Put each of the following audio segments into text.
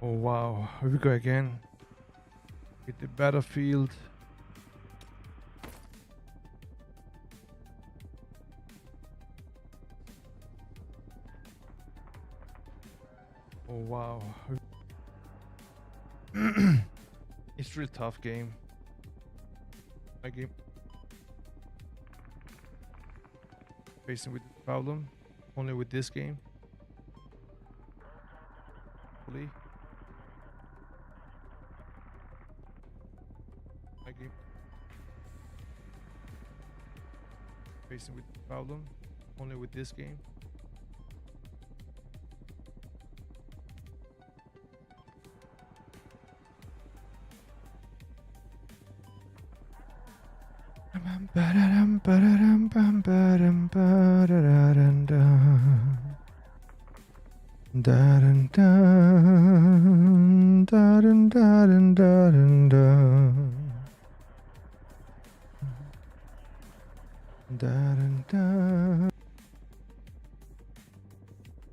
Oh wow, here we go again with the battlefield. Oh wow. It's really tough game. My game facing with this problem only with this game. Hopefully. My game facing with this problem only with this game.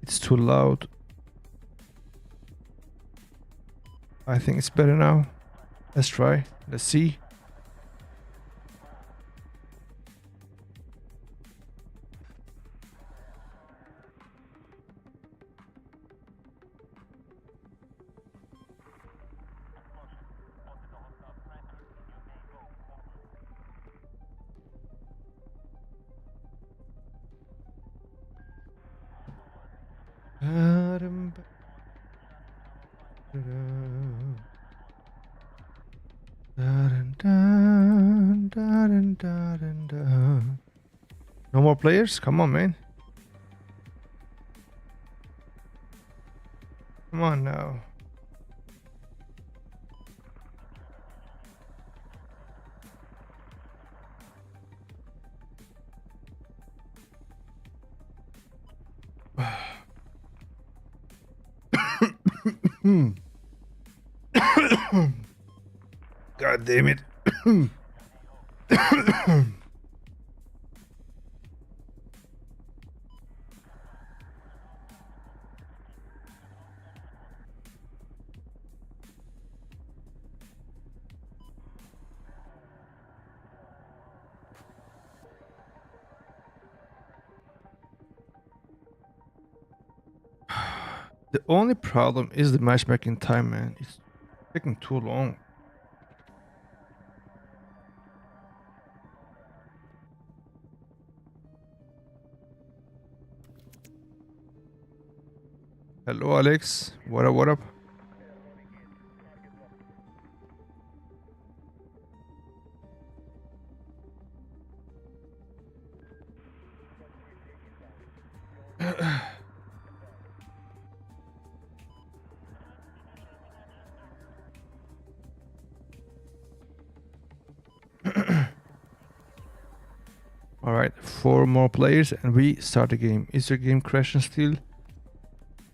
It's too loud. I think it's better now. Let's try. Let's see. No more players? Come on, man. Come on now. God damn it. The only problem is the matchmaking time, man. It's taking too long. Hello, Alex. What up, what up? Alright, 4 more players and we start the game. Is your game crashing still?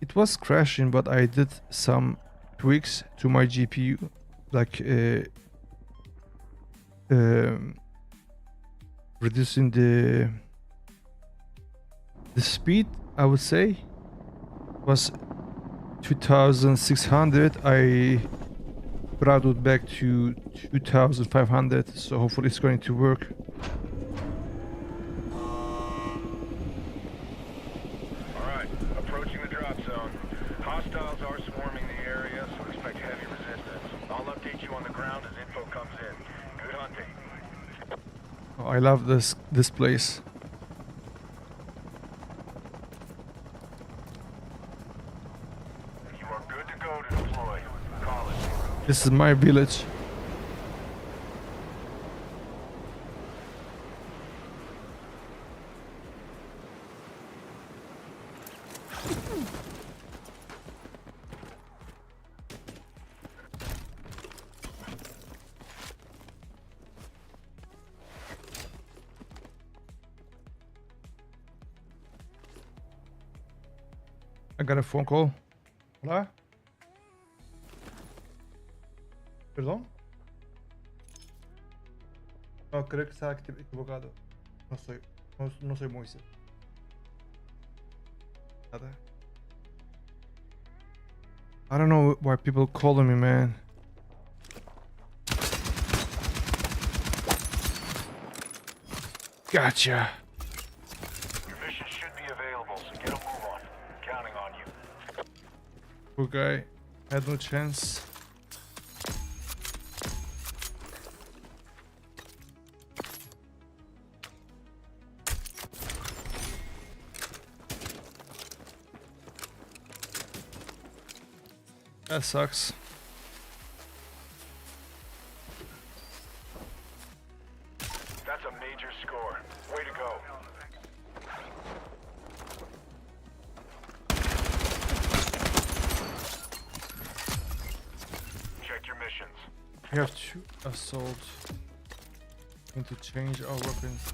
It was crashing, but I did some tweaks to my GPU, like reducing the speed. I would say was 2600. I brought it back to 2500, so hopefully it's going to work. Hostiles are swarming the area, so expect heavy resistance. I'll update you on the ground as info comes in. Good hunting. Oh, I love this place. You are good to go to deploy. Call it. This is my village. I got a phone call. Hola. Perdón. No, creo que estaba equivocado. No soy Moisés. Nada. I don't know why people calling me, man. Gotcha. Your mission should be available, so get a move on. Counting on you. Poor guy had no chance. That sucks. That's a major score. Way to go. Check your missions. We have 2 assault. Need to change our weapons.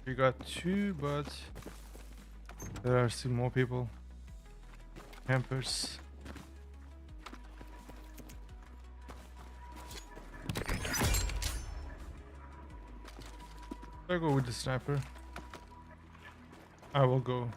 We got 2, but there are still more people. Campers. I'll go with the sniper. I will go.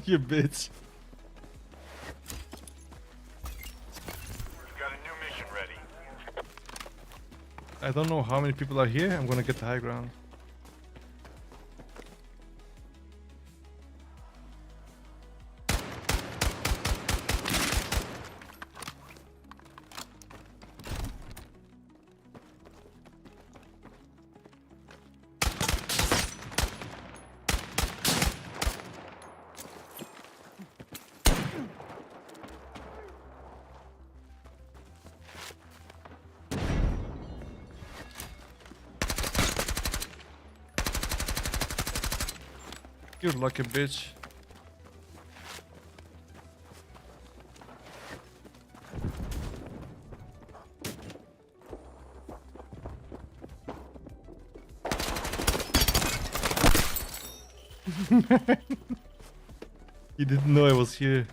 You bitch. Got a new mission ready. I don't know how many people are here. I'm gonna get the high ground. You're lucky, bitch. He didn't know I was here.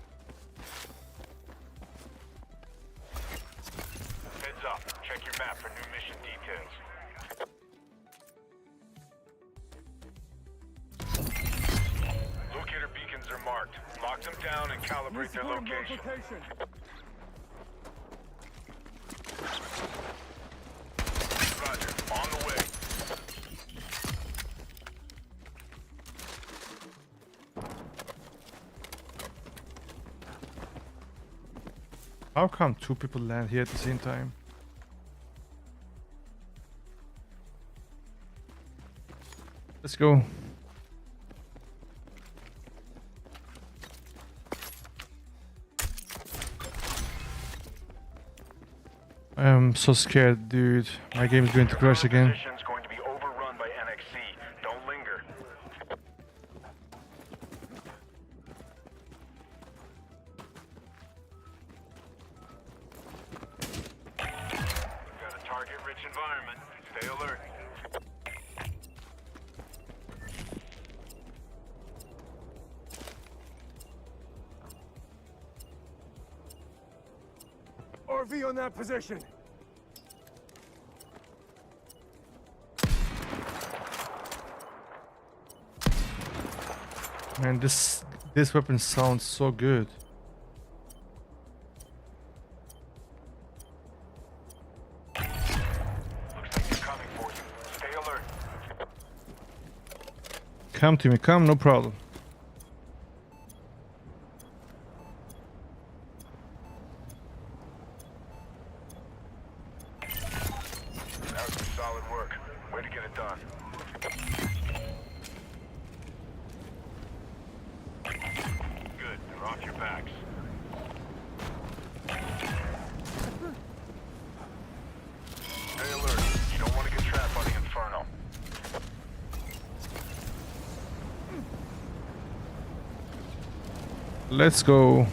Heads up. Check your map for new mission details. Locator beacons are marked. Lock them down and calibrate their location. Roger. On the way. How come 2 people land here at the same time? Let's go. I'm so scared, dude. My game is going to crash again. Position's going to be overrun by NXC. Don't linger. We've got a target-rich environment. Stay alert. RV on that position. Man, this weapon sounds so good. Looks like they're coming for you. Stay alert. Come to me, come, no problem. That was some solid work. Way to get it done. Good. They're off your backs. Stay alert. You don't want to get trapped by the Inferno. Let's go.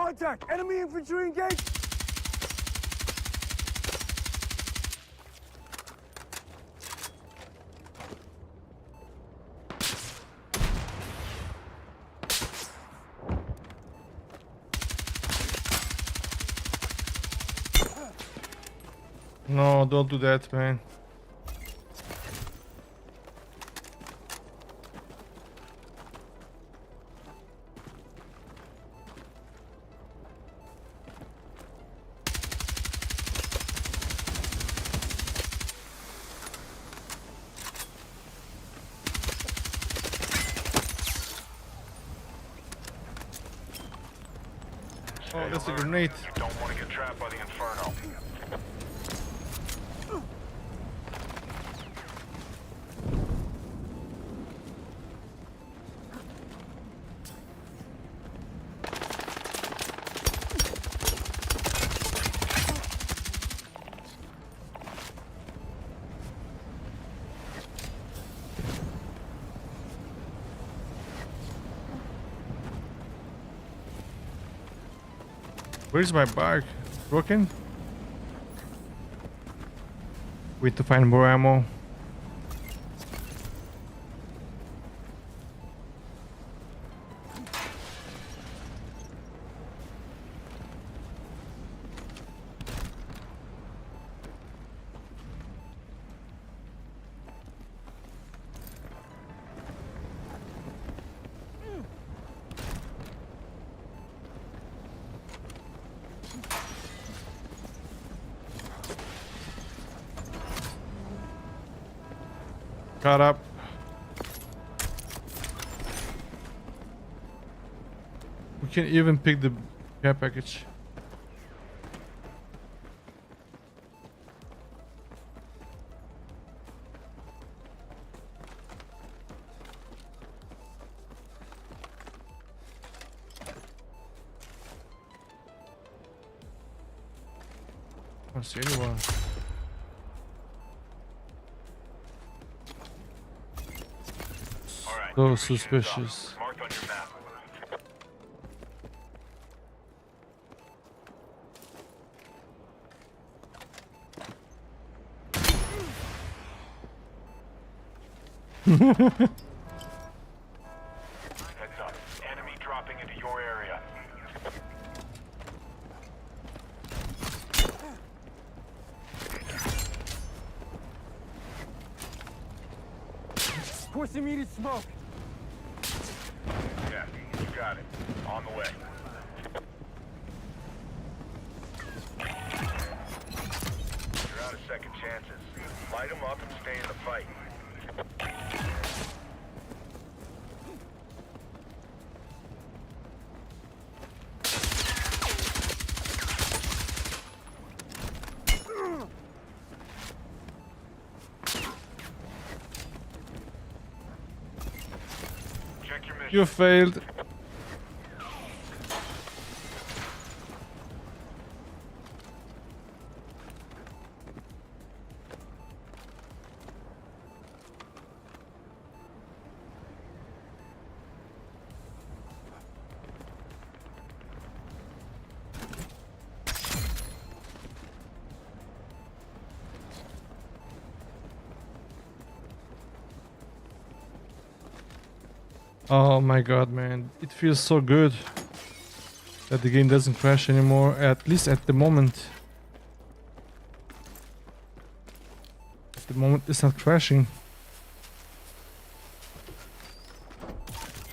Contact! Enemy infantry engaged! No, don't do that, man. Oh, that's a grenade. You don't want to get trapped by the inferno. Where's my bag? Broken? Wait to find more ammo. Caught up. We can even pick the care package. I don't see anyone. So suspicious. Marked on your map. Heads up. Enemy dropping into your area. Force immediate smoke! Yeah, you got it. On the way. You're out of second chances. Light them up and stay in the fight. Check your mission. You failed. Oh my god, man. It feels so good that the game doesn't crash anymore, at least at the moment. At the moment it's not crashing.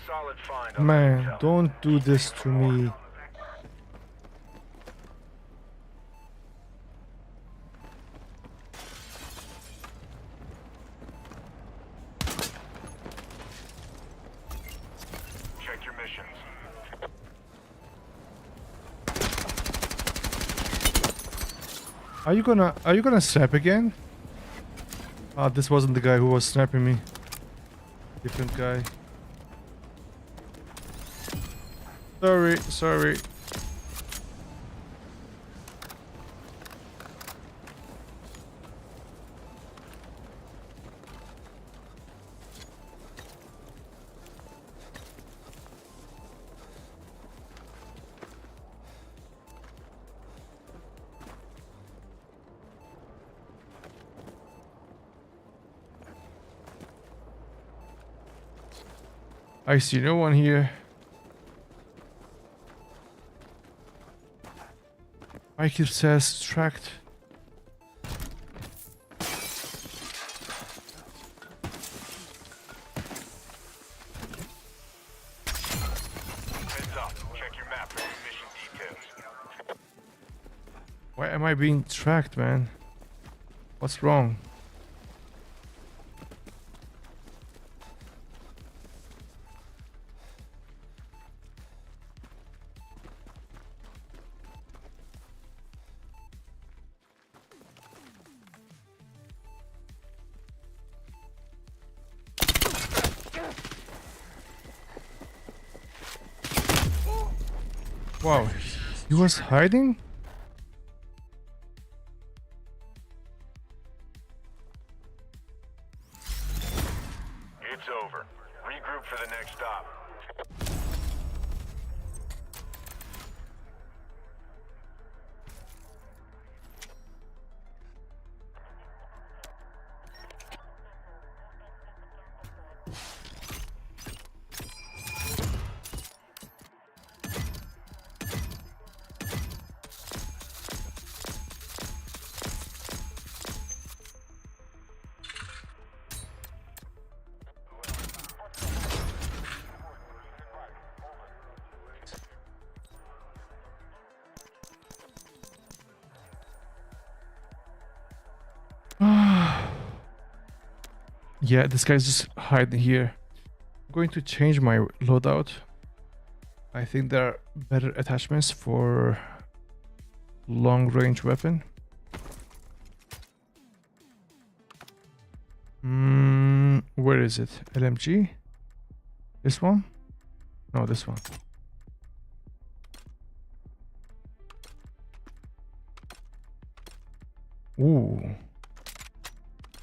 Solid find on Man, intel. don't do this to me. Check your missions. Are you gonna snap again? Ah, this wasn't the guy who was snapping me. Different guy. Sorry. I see no one here. Michael says tracked. Heads up. Check your map for new mission details. Why am I being tracked, man? What's wrong? Wow, he was hiding? It's over. Regroup for the next stop. Yeah, this guy's just hiding here. I'm going to change my loadout. I think there are better attachments for long range weapon. Where is it? LMG? This one? No, this one. Ooh.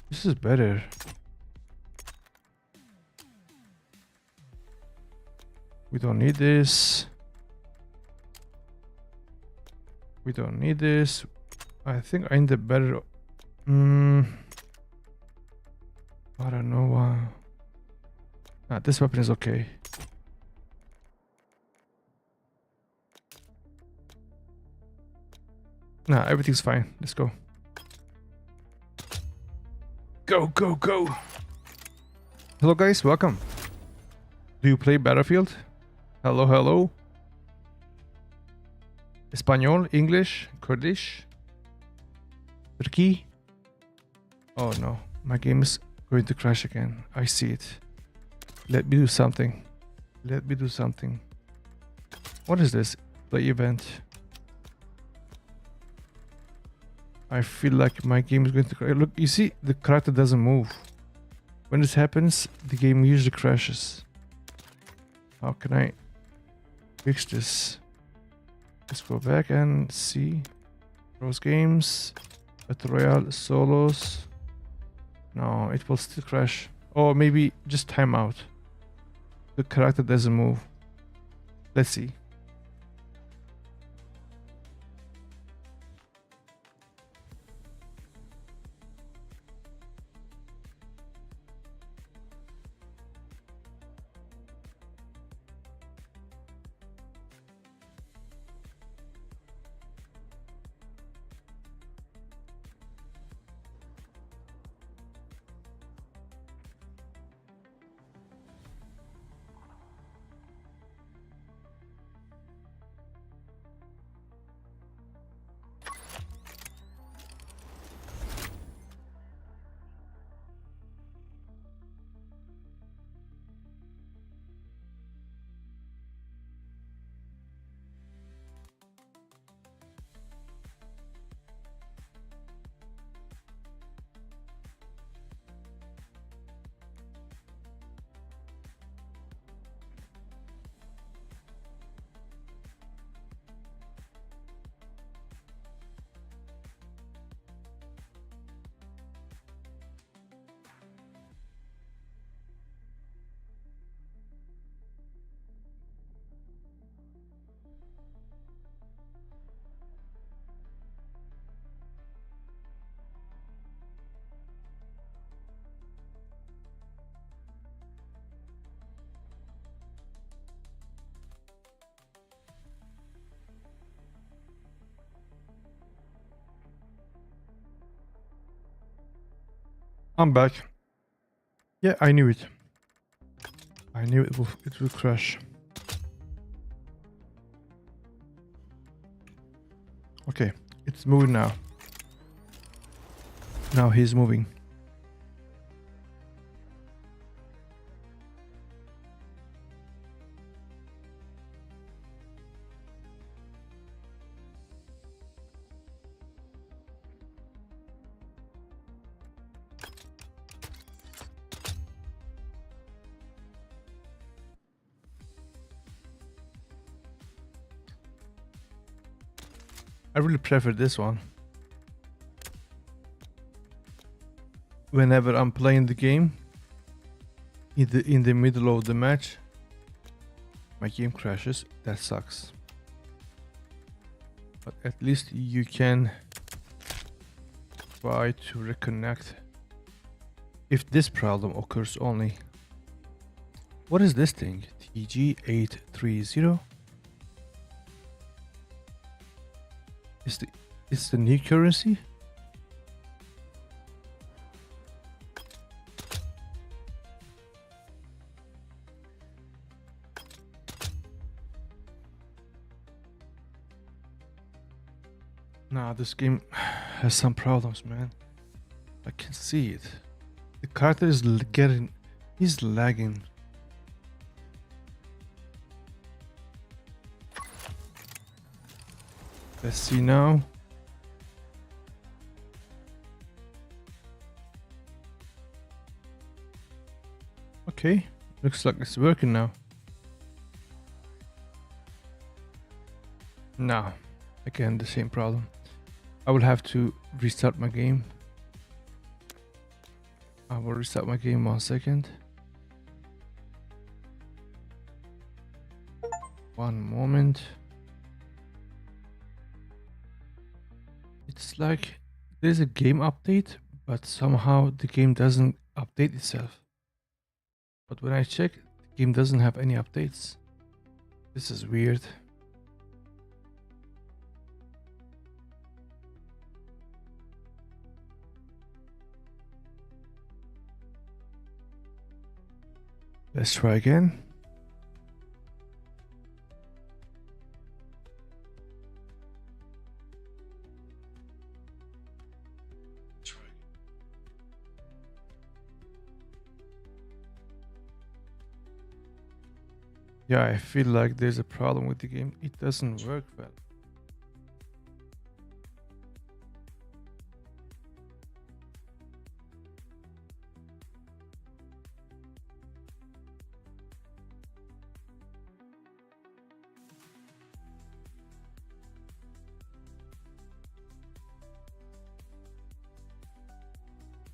This is better. We don't need this. We don't need this. I think I need a better... I don't know. Nah, this weapon is okay. Nah, everything's fine. Let's go. Go, go, go. Hello guys, welcome. Do you play Battlefield? Hello, hello. Espanol, English, Kurdish, Turkey. Oh no, my game is going to crash again. I see it. Let me do something. Let me do something. What is this? Play event. I feel like my game is going to crash. Look, you see, the character doesn't move. When this happens, the game usually crashes. How can I fix this? Let's go back and see. Those games. Battle Royale, solos. No, it will still crash. Or maybe just timeout. The character doesn't move. Let's see. I'm back. Yeah, I knew it. I knew it will crash. Okay, it's moving now. Now he's moving. I really prefer this one. Whenever I'm playing the game, in the middle of the match, my game crashes. That sucks. But at least you can try to reconnect if this problem occurs only. What is this thing? TG830? It's the new currency? Nah, this game has some problems, man. I can see it. The character is he's lagging. Let's see now. Okay, looks like it's working now. No, again the same problem. I will have to restart my game. I will restart my game 1 second. One moment. It's like there's a game update, but somehow the game doesn't update itself. But when I check, the game doesn't have any updates. This is weird. Let's try again. Yeah, I feel like there's a problem with the game. It doesn't work well.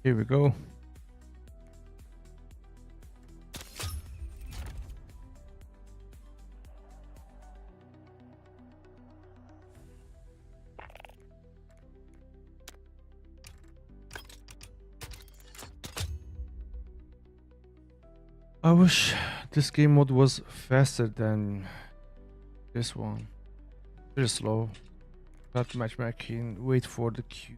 Here we go. I wish this game mode was faster than this one. Very slow. Not matchmaking. Wait for the queue.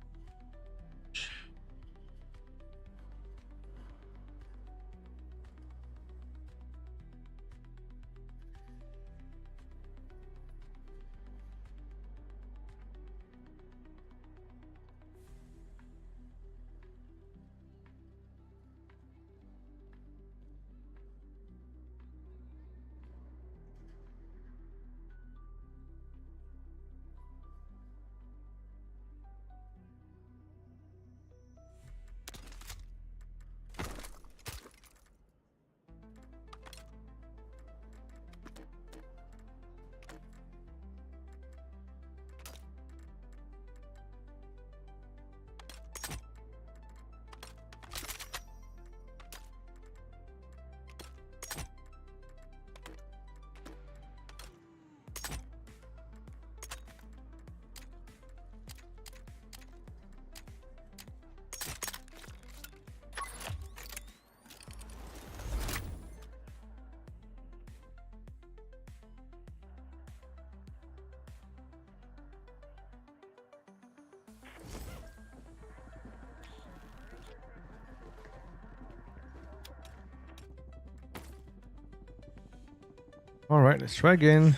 All right, let's try again.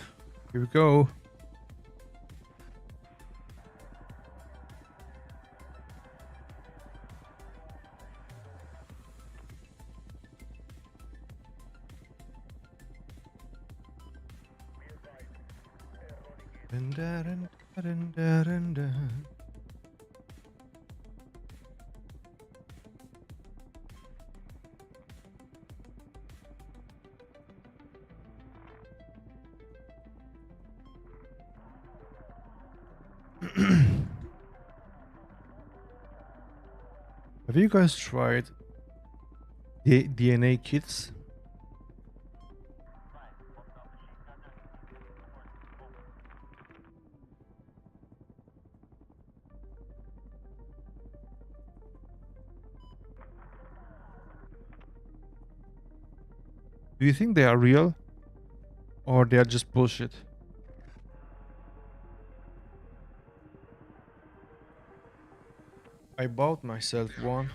Here we go. Dun, dun, dun, dun, dun, dun. Have you guys tried the DNA kits? Do you think they are real or they are just bullshit? I bought myself one.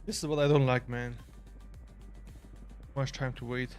This is what I don't like, man. Much time to wait.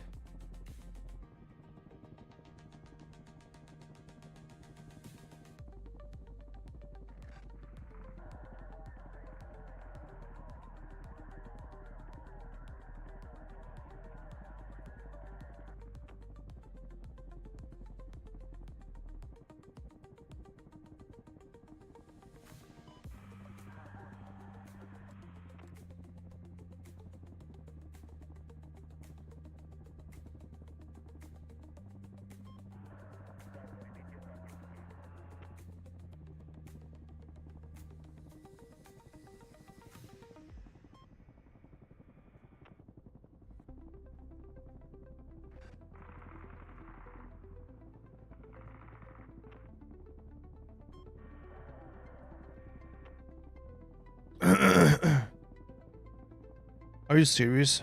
Are you serious?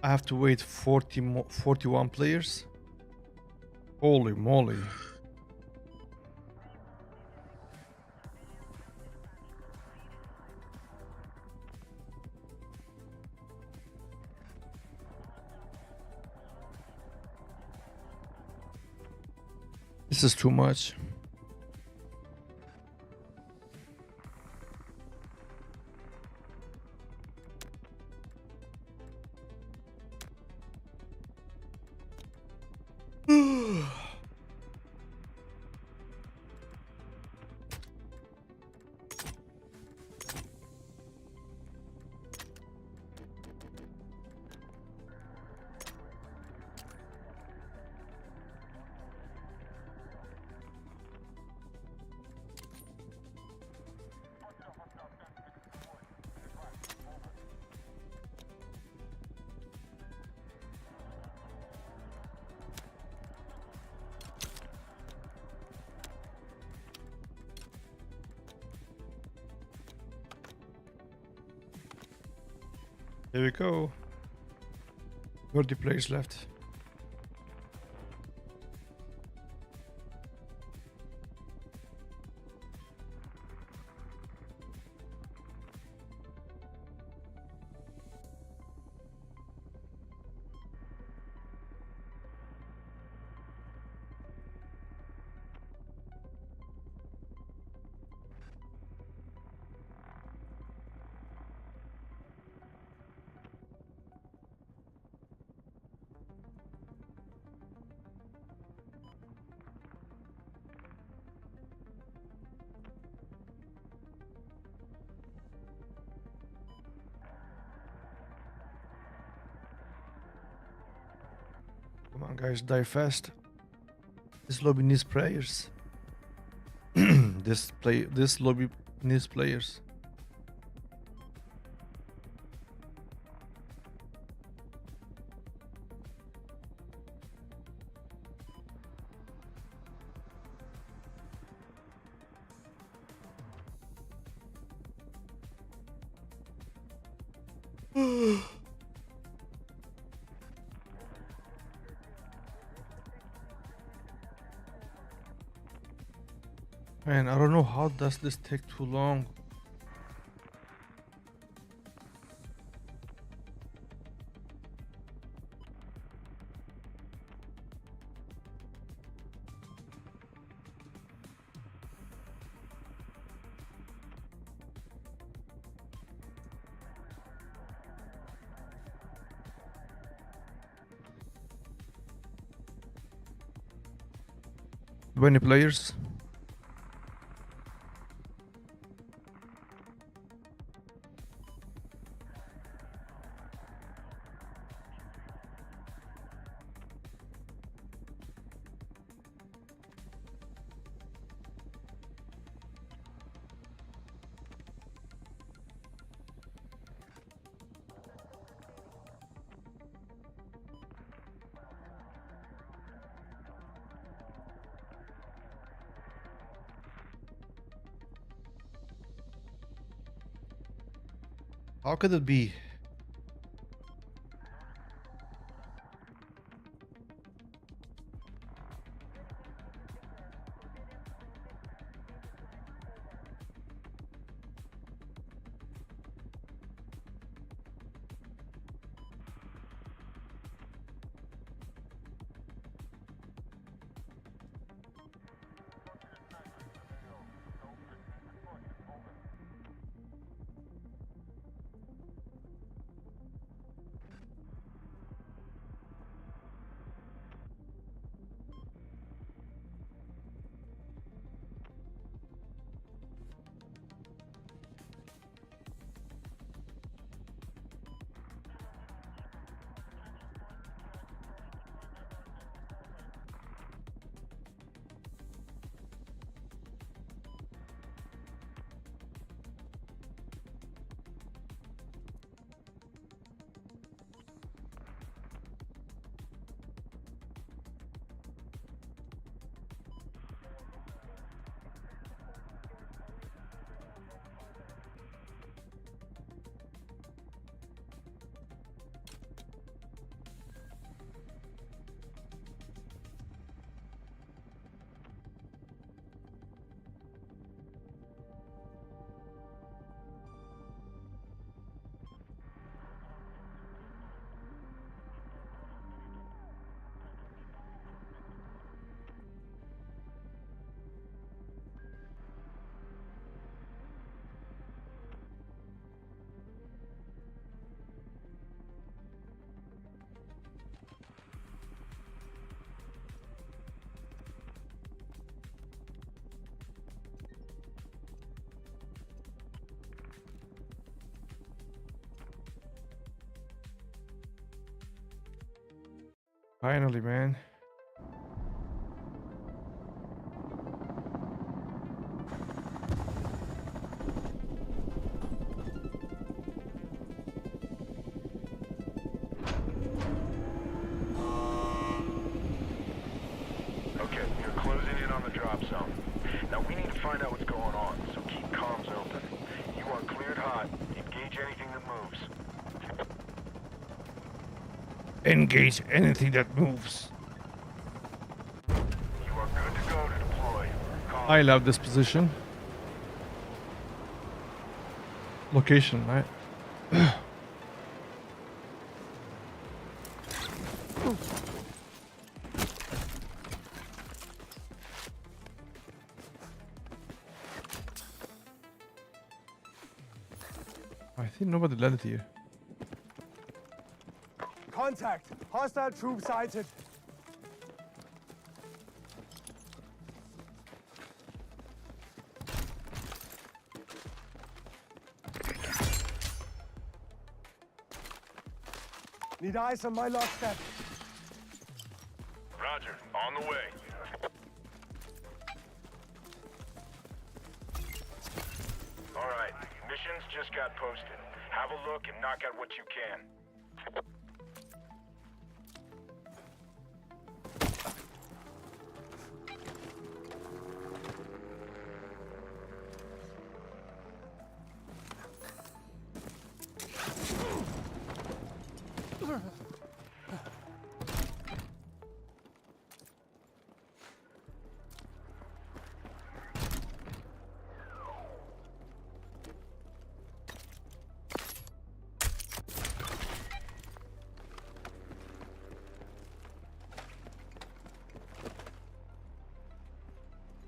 I have to wait 41 players? Holy moly. This is too much. There we go. 30 players left. Come on, guys, die fast. This lobby needs players. This lobby needs players. Man, I don't know how does this take too long. How many players? How could it be? Finally, man. Okay, you're closing in on the drop zone. Now we need to find out what's going on, so keep comms open. You are cleared hot. Engage anything that moves. Engage anything that moves. You are good to go to deploy. I love this position. Location, right? I think nobody landed here. Contact. Hostile troops sighted. Need eyes on my lockstep. Roger, on the way. All right, missions just got posted. Have a look and knock out what you can.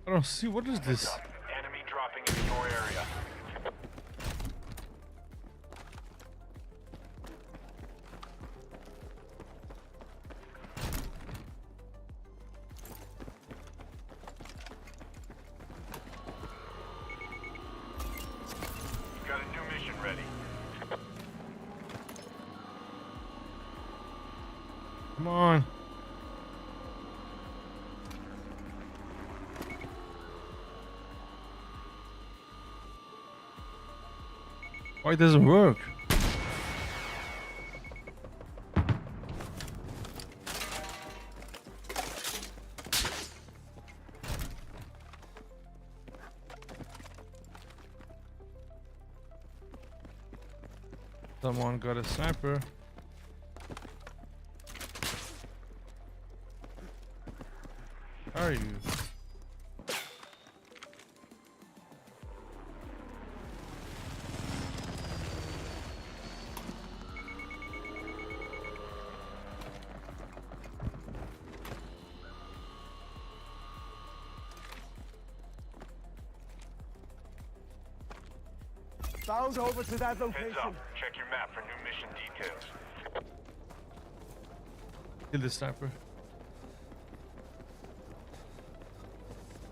I don't see, what is this? Enemy dropping into your area. Got a new mission ready. Come on. Why it doesn't work? Someone got a sniper. How are you? Bound over to that Heads location. up. Check your map for new mission details. Kill the sniper.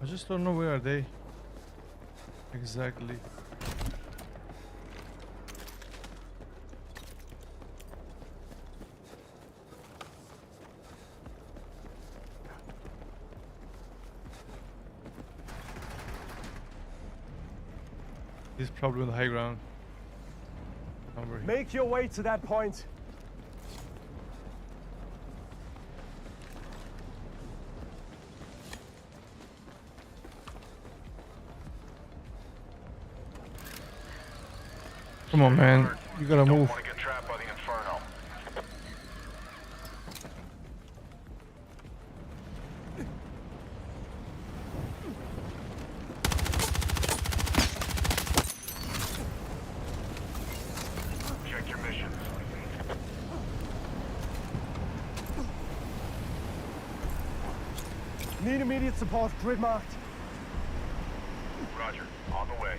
I just don't know where are they exactly. He's probably on the high ground. Somewhere here. Make your way to that point. Come on, man. You gotta Don't move. want to get trapped by the inferno. Check your missions. Need immediate support. Grid marked. Roger, on the way.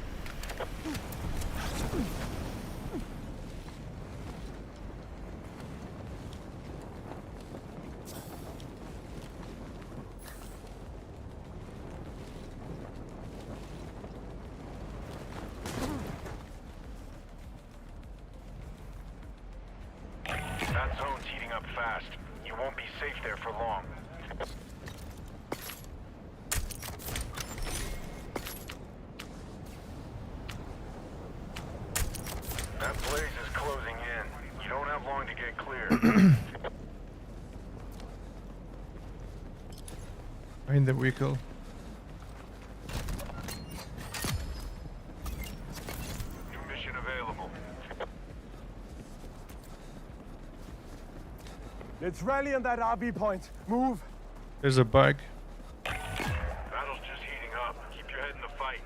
That zone's heating up fast. You won't be safe there for long. That blaze is closing in. You don't have long to get clear. In the vehicle. New mission available. Let's rally on that RV point. Move. There's a bike. Battle's just heating up. Keep your head in the fight.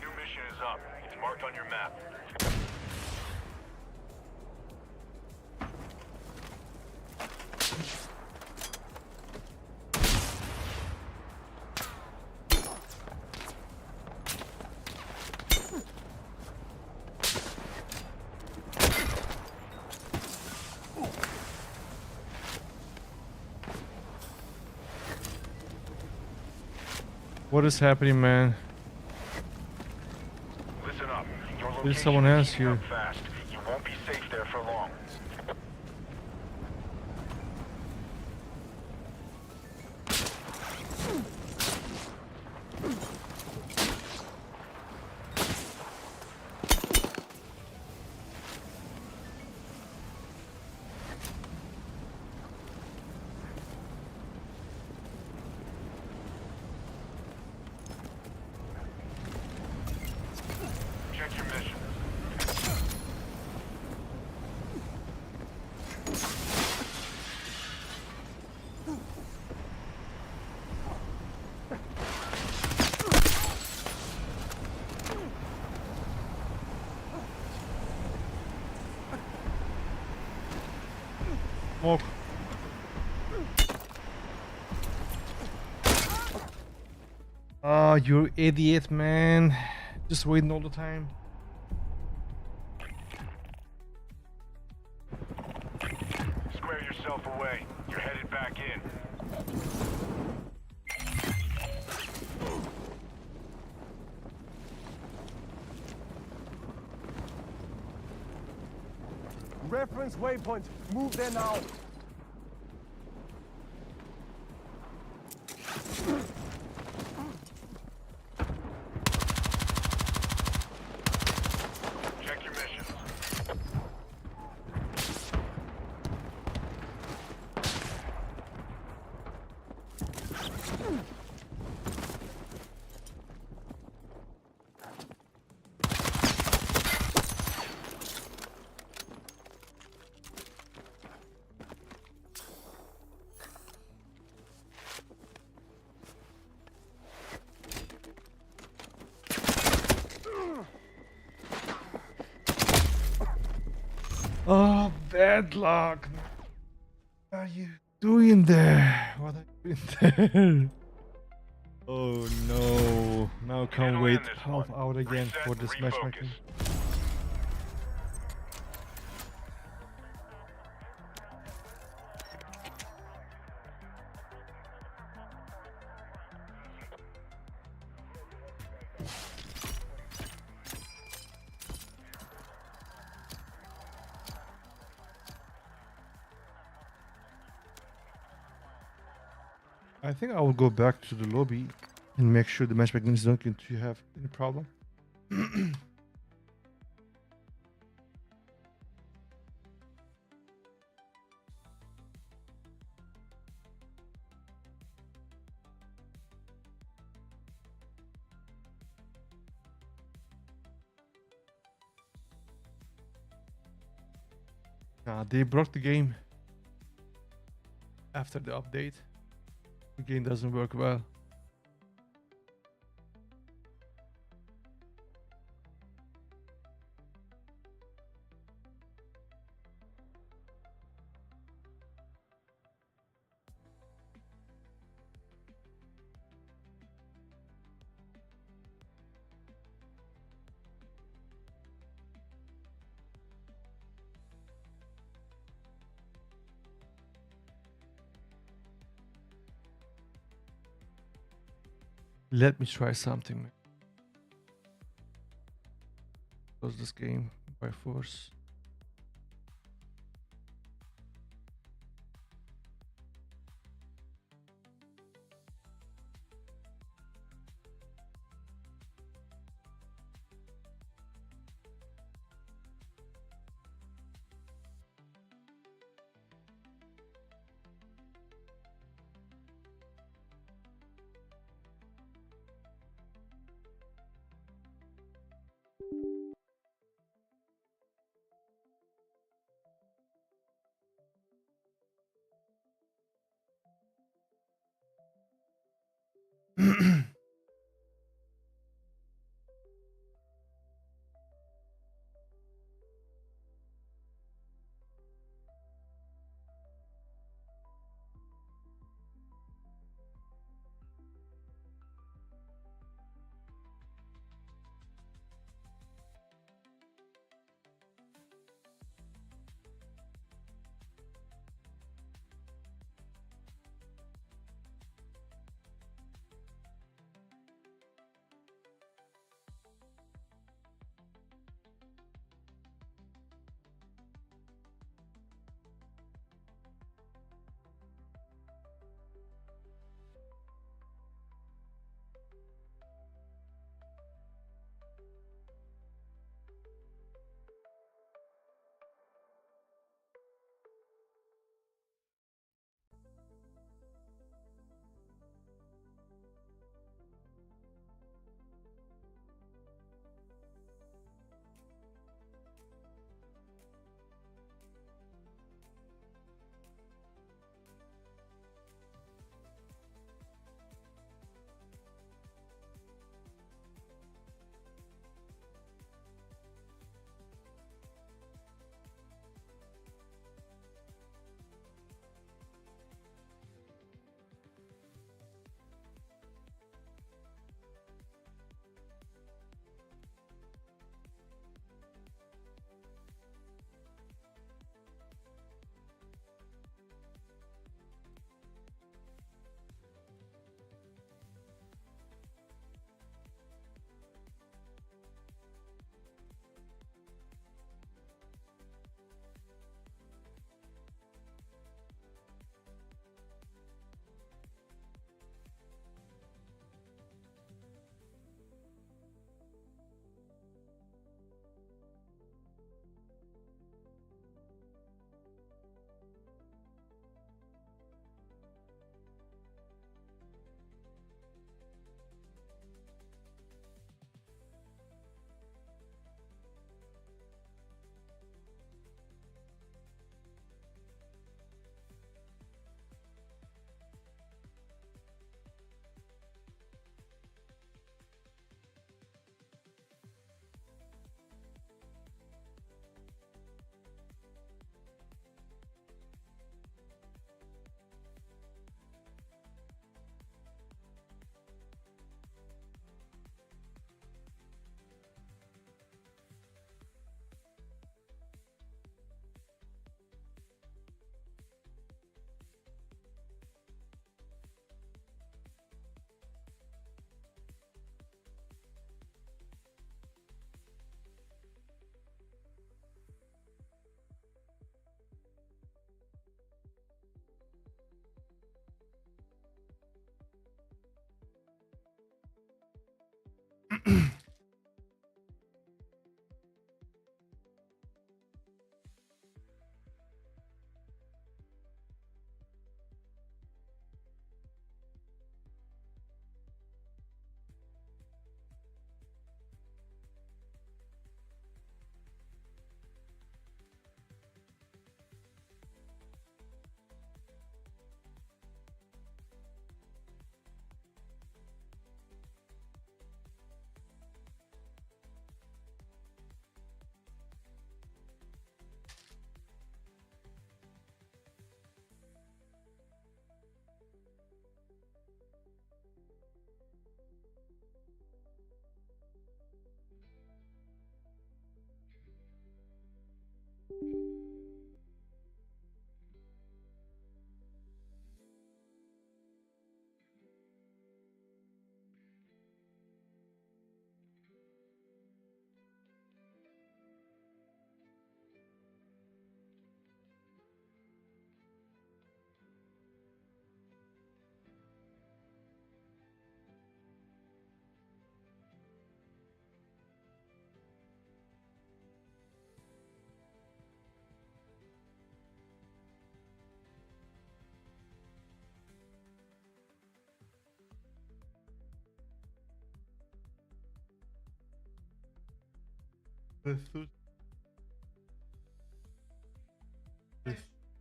New mission is up. It's marked on your map. What is happening, man? Listen up. Your There's location someone is else heating here. up fast. You won't be safe there for long. Check your mission. Smoke. Ah, you idiot, man. Just waiting all the time. Square yourself away. You're headed back in. Reference waypoint. Move there now. Check your missions. Oh, bad luck. What are you doing there? What are you doing there? Oh no. Now can't Handle wait in this half one. hour again Reset for and this refocus. matchmaking. I think I will go back to the lobby and make sure the matchmaking is not going to have any problem. Nah, they broke the game after the update. The game doesn't work well. Let me try something. Close this game by force.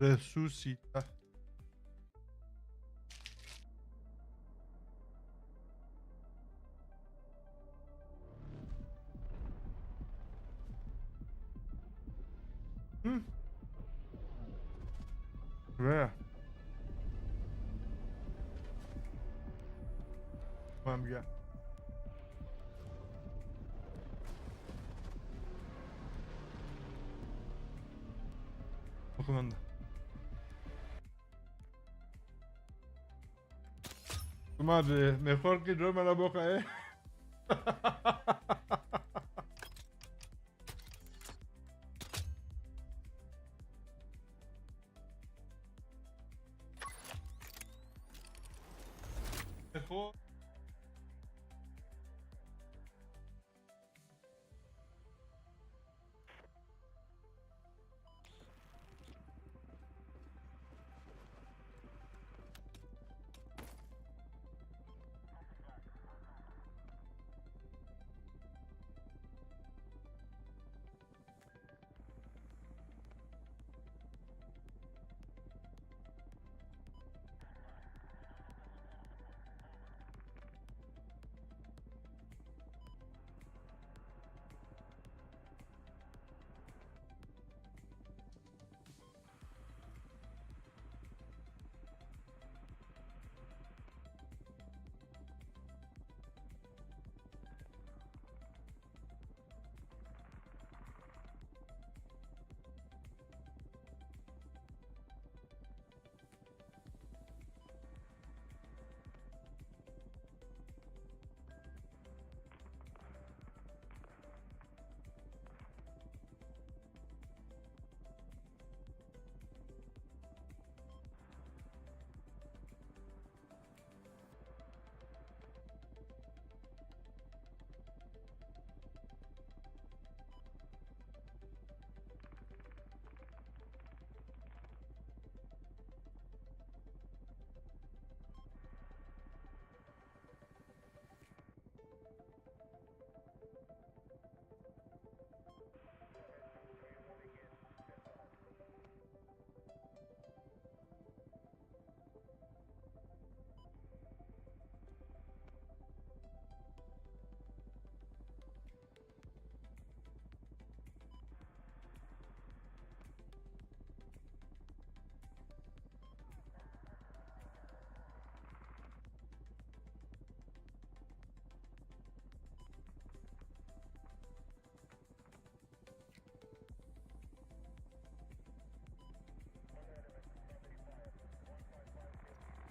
Resucita. Where? Tamam gel. Bakın onda. Madre, mejor que yo me la boca, Mejor.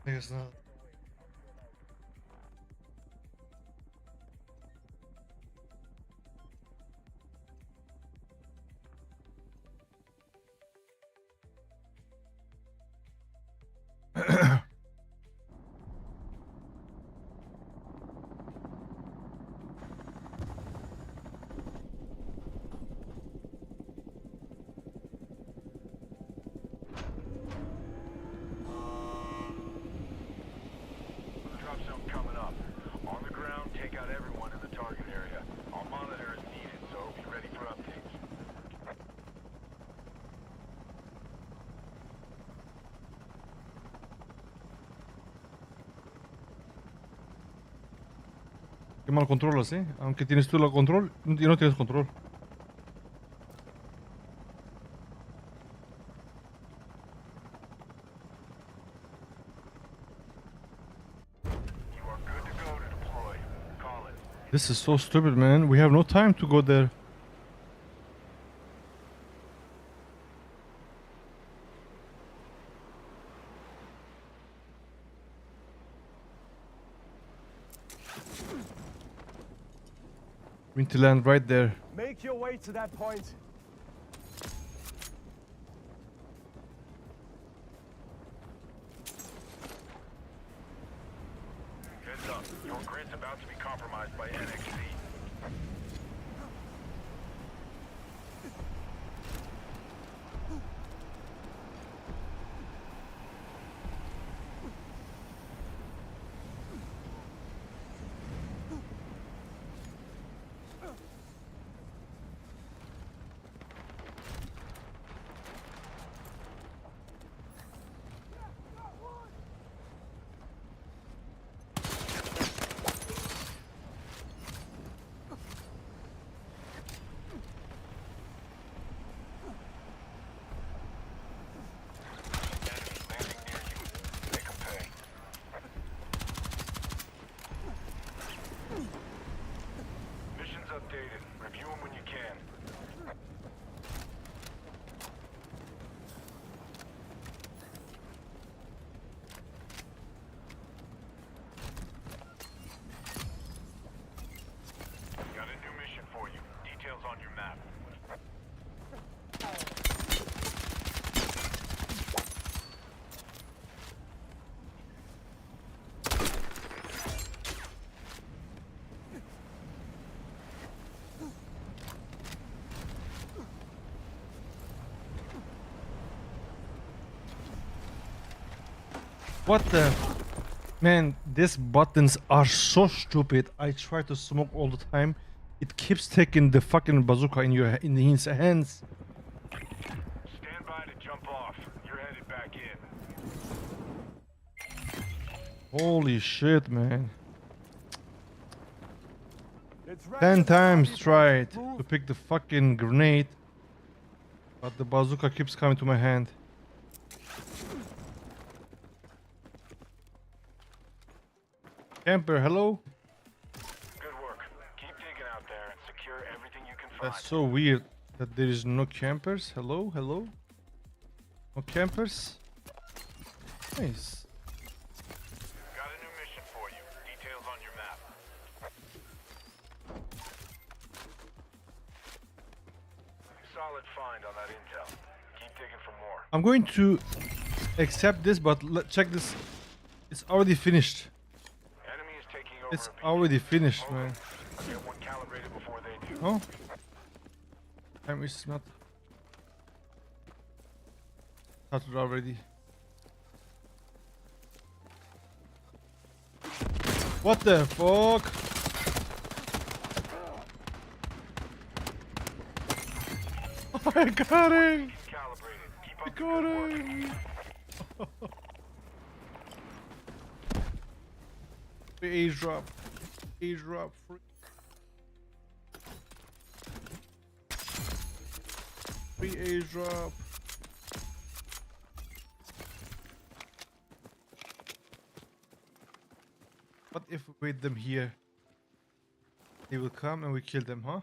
I guess not. Drop zone coming up. On the ground, take out everyone in the target area. I'll monitor as needed, so be ready for updates. Qué mal controlas, Aunque tienes tú el control, y no tienes control. You are good to go to deploy. Call it. This is so stupid, man. We have no time to go there. We need to land right there. Make your way to that point. Heads up. Your grid's about to be compromised by NXC. updated. Review them when you can. Got a new mission for you. Details on your map. What the? Man, these buttons are so stupid. I try to smoke all the time. It keeps taking the fucking bazooka in his hands. Stand by to jump off. You're headed back in. Holy shit, man. It's ready 10 to times party, tried boys. Move. to pick the fucking grenade, but the bazooka keeps coming to my hand. Camper, hello? Good work. Keep digging out there and secure everything you can find. That's so weird that there is no campers. Hello, hello? No campers? Nice. Got a new mission for you. Details on your map. Solid find on that intel. Keep digging for more. I'm going to accept this, but check this. It's already finished. Enemy is taking over. It's a beacon. already finished, Hold man. it. I'll get one calibrated before they do. Oh? Time is not started already. What the fuck? I got it! Calibrated. Keep I up the got good work. it! Free airdrop. Airdrop free. Free airdrop. What if we wait them here? They will come and we kill them, huh?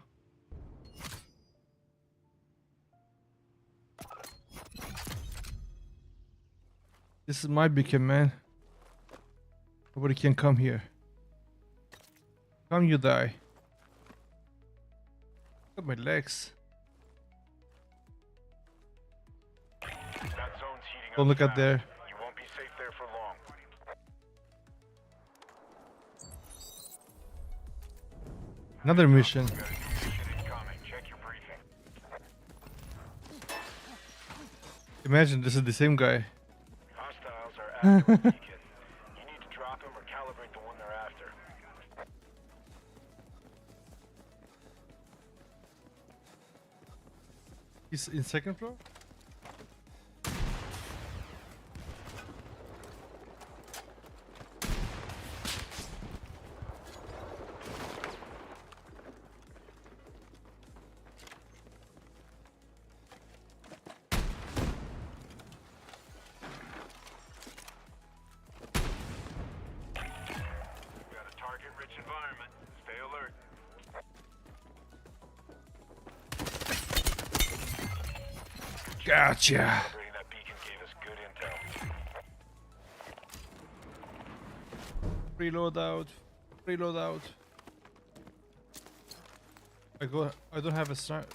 This is my beacon, man. Nobody can come here. Come, you die. Look at my legs. That zone's heating Don't up look at fast. there. You won't be safe there for long. Another mission. Got a new mission incoming. Check your briefing. Imagine this is the same guy. Hostiles are after a beacon. You need to drop him or calibrate the one they're after. He's in second floor? Got a target-rich environment. Stay alert. Gotcha. Calibrating that beacon gave us good intel. Reload out. Reload out. I don't have a start.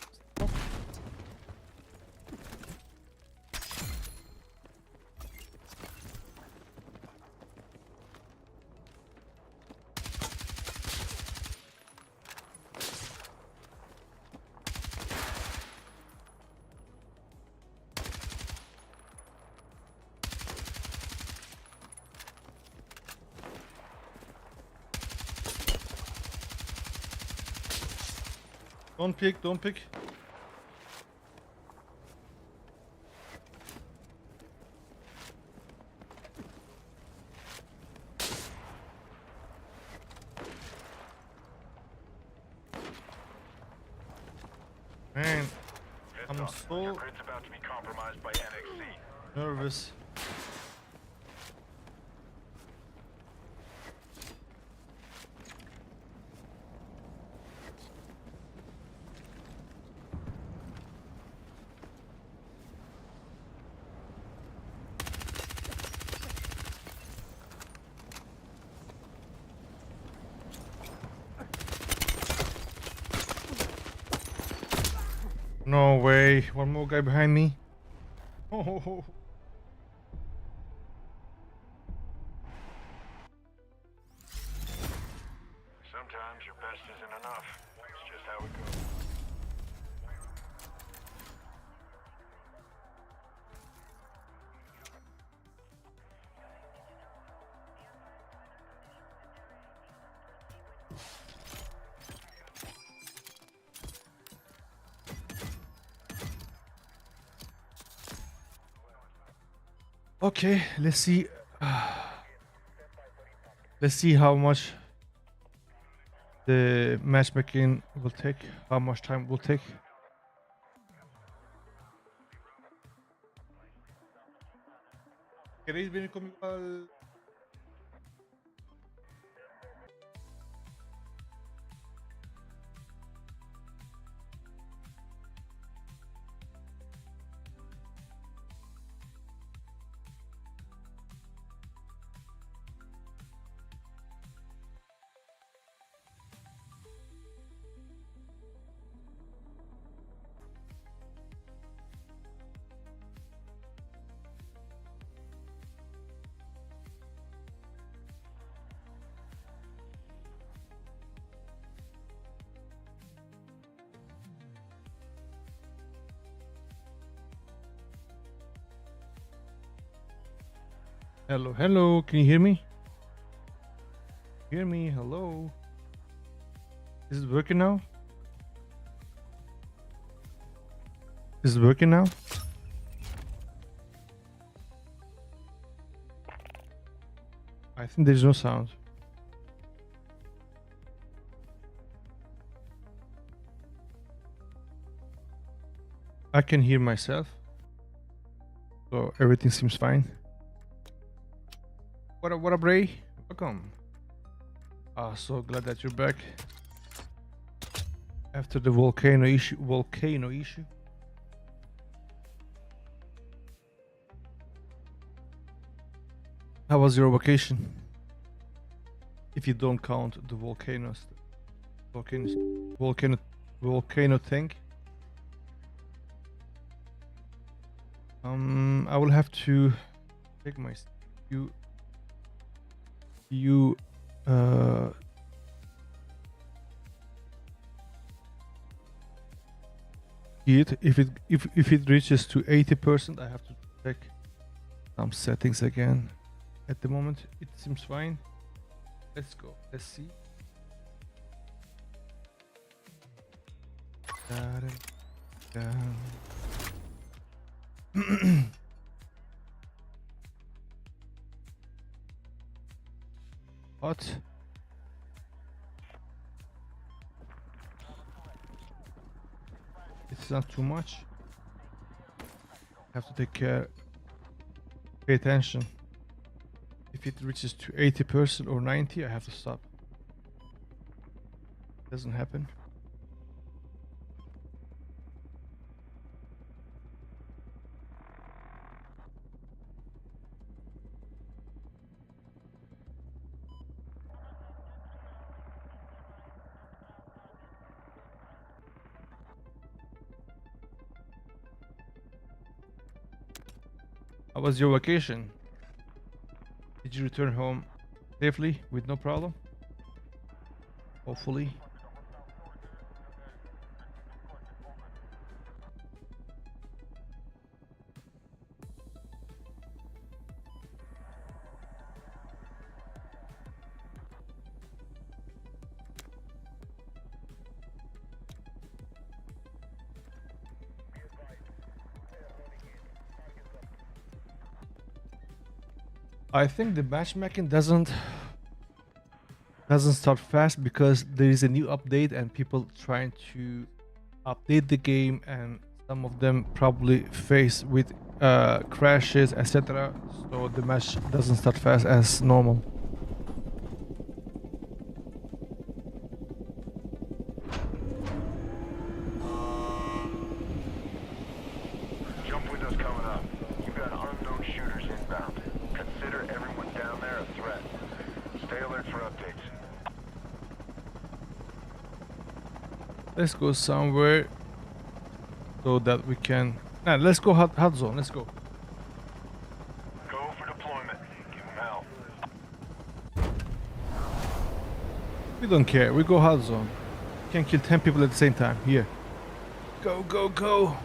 Don't pick, don't pick. Man, Heads I'm up. so Your grid's about to be compromised by NXC. nervous. No way. One more guy behind me. Oh. Sometimes your best isn't enough. It's just how it goes. Okay, let's see. Let's see how much the matchmaking will take. How much time it will take. ¿Queréis venir conmigo al... Hello, hello, can you hear me? Hear me, hello. Is it working now? Is it working now? I think there's no sound. I can hear myself. So everything seems fine. What up, Ray? Welcome. So glad that you're back. After the volcano issue. How was your vacation? If you don't count the volcano thing. I will have to take my if it reaches to 80%, I have to check some settings again. At the moment it seems fine. Let's go, let's see. What? It's not too much. Have to take care. Pay attention. If it reaches to 80% or 90, I have to stop. Doesn't happen. How was your vacation? Did you return home safely with no problem? Hopefully. I think the matchmaking doesn't start fast because there is a new update and people trying to update the game, and some of them probably face with crashes, etc. So the match doesn't start fast as normal. Jump windows coming up. You've got unknown shooters inbound. Consider everyone down there a threat. Stay alert for updates. Let's go somewhere so that we can. Nah, let's go hot zone. Let's go. Go for deployment. Give them hell. We don't care. We go hot zone. Can kill 10 people at the same time. Here. Go, go, go.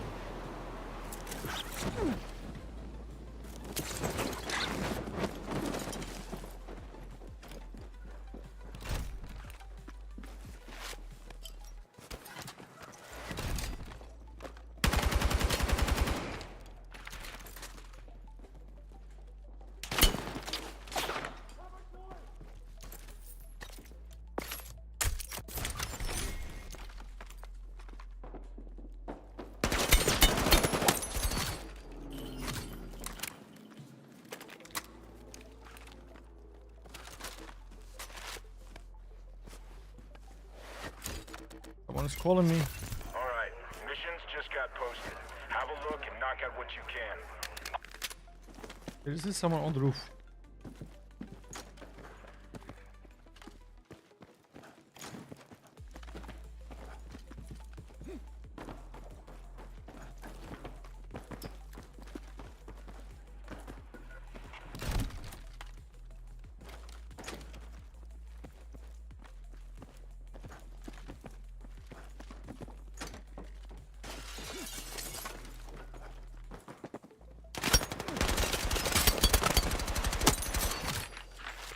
Someone's calling me. All right. Missions just got posted. Have a look and knock out what you can. There is someone on the roof.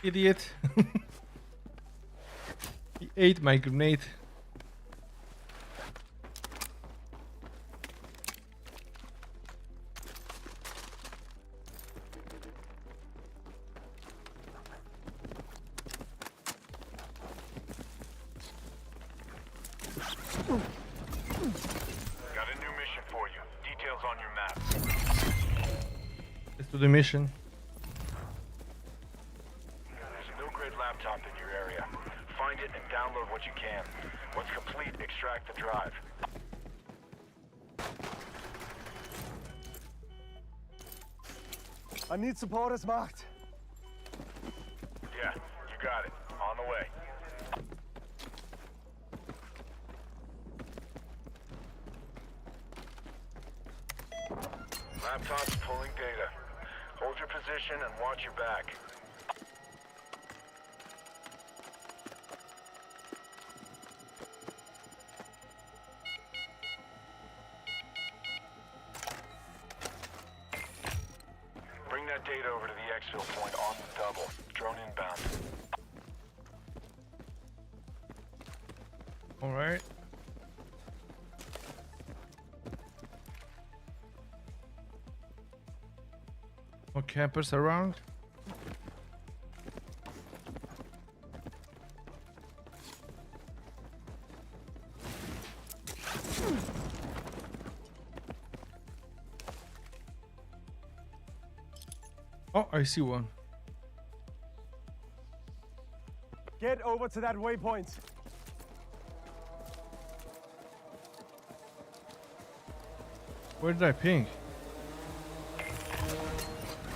Idiot. He ate my grenade. Got a new mission for you. Details on your map. Let's do the mission. There's a no-grid laptop in your area. Find it and download what you can. Once complete, extract the drive. I need supporters marked. Yeah, you got it. On the way. Laptop's pulling data. Hold your position and watch your back. Bring that data over to the exfil point on the double. Drone inbound. All right. No campers around. Oh, I see one. Get over to that waypoint. Where did I ping?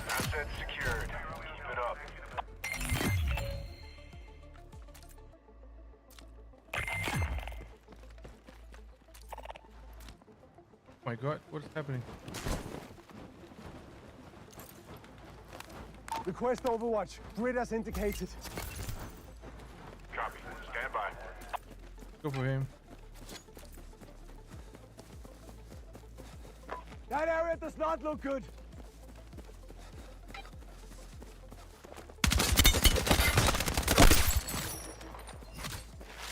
Asset secured. Keep it up. Oh my god, what is happening? Request Overwatch. Grid as indicated. Copy. Stand by. Go for him. That area does not look good.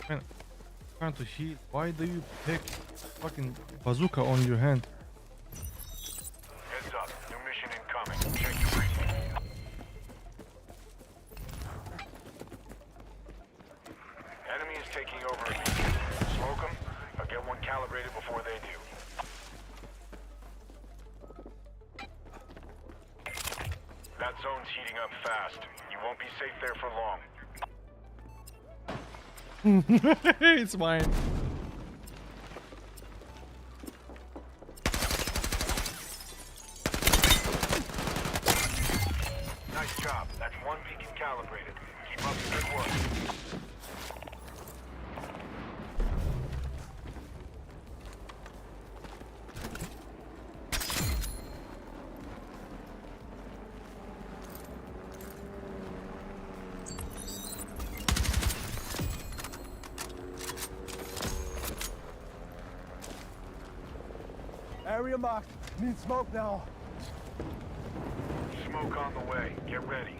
Man, I'm trying to heal. Why do you pick fucking bazooka on your hand? Heads up. New mission incoming. Check your briefing. Enemy is taking over a beacon. Smoke them, or get one calibrated before they do. That zone's heating up fast. You won't be safe there for long. It's mine. Nice job. That's one beacon calibrated. Keep up the good work. Area marked. Need smoke now. Smoke on the way. Get ready.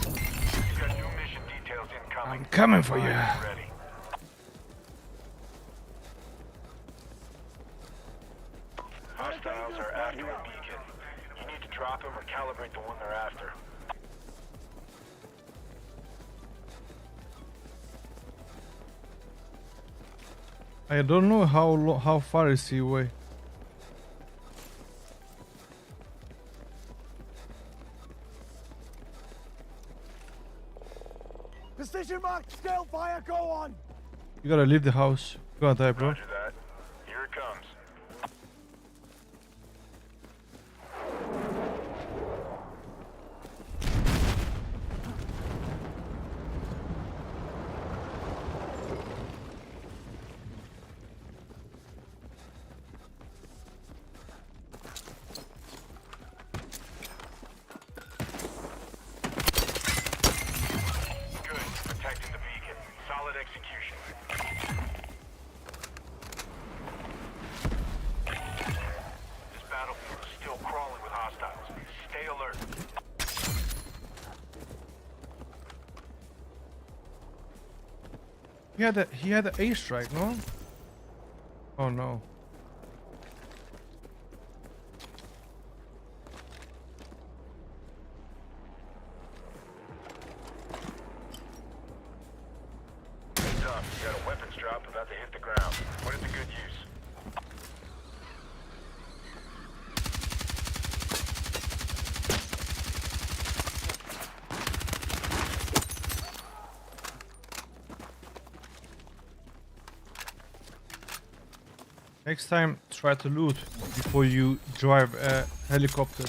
You got new mission details incoming. I'm coming for you. Get ready. Hostiles are after a beacon. You need to drop them or calibrate the one they're after. I don't know how far is he away. Position marked. Scale fire. Go on. You gotta leave the house. Go on, die, bro. Roger that. Here it comes. Good. Protecting the beacon. Solid execution. This battlefield is still crawling with hostiles. Stay alert. He had an ace strike, no? Oh no. Heads up. You got a weapons drop about to hit the ground. Put it to good use. Next time, try to loot before you drive a helicopter.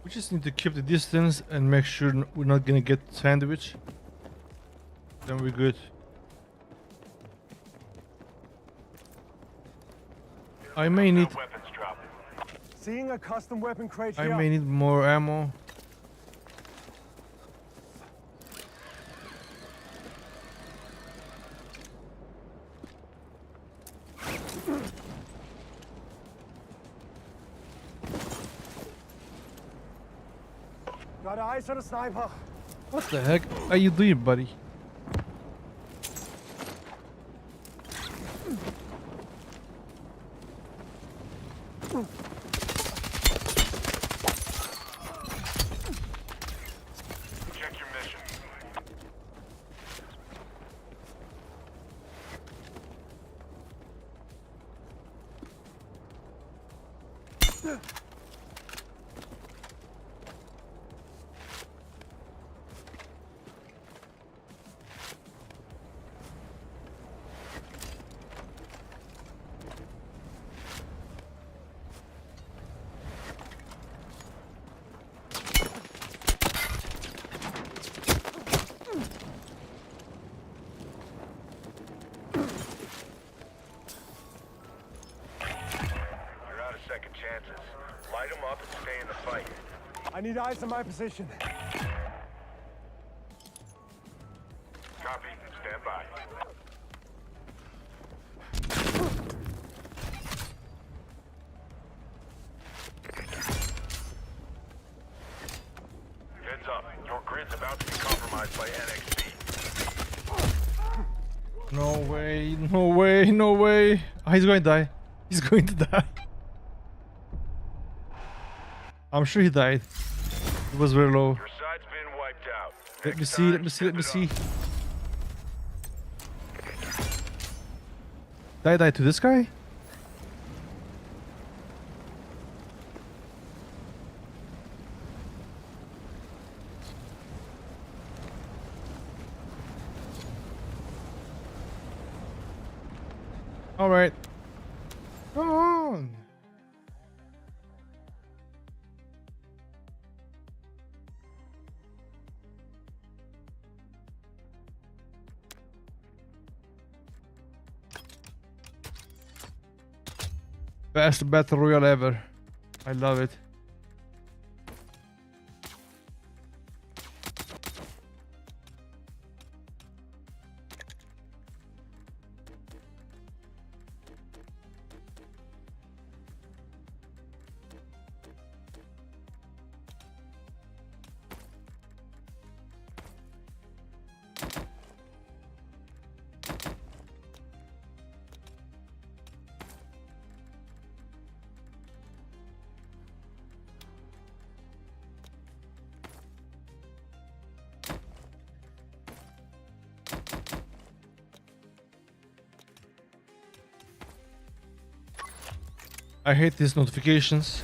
We just need to keep the distance and make sure we're not gonna get sandwich. Then we're good. I may need Weapons drop. Seeing a custom weapon crate I here. may need more ammo. Got eyes on a sniper. What the heck are you doing, buddy? Check your mission. You're out of second chances. Light them up and stay in the fight. I need eyes on my position. Copy. Stand by. Heads up. Your grid's about to be compromised by NXT. No way, no way, no way. Oh, he's going to die. He's going to die. I'm sure he died. It was very low. Your side's been wiped out. Let me Next see, time, let me see, let me step it see. Did I die to this guy? All right. Come on. Best battle royale ever. I love it. I hate these notifications.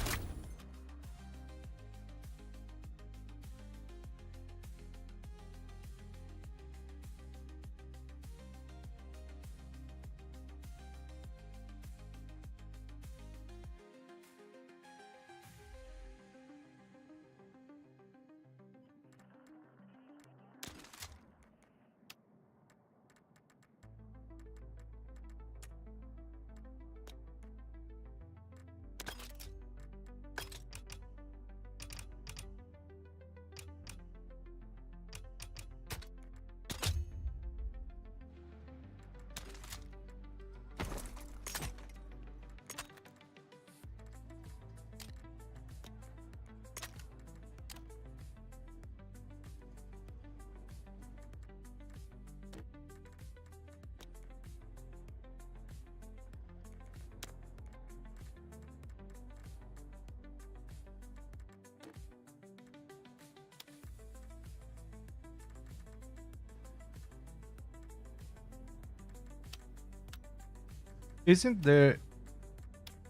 Isn't there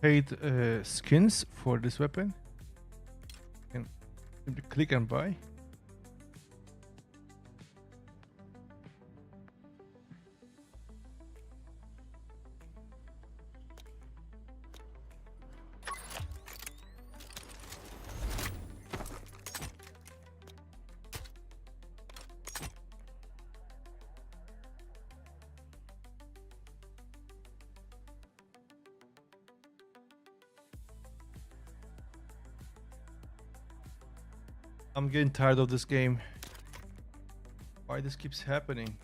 paid skins for this weapon? Can simply click and buy. I'm getting tired of this game. Why this keeps happening?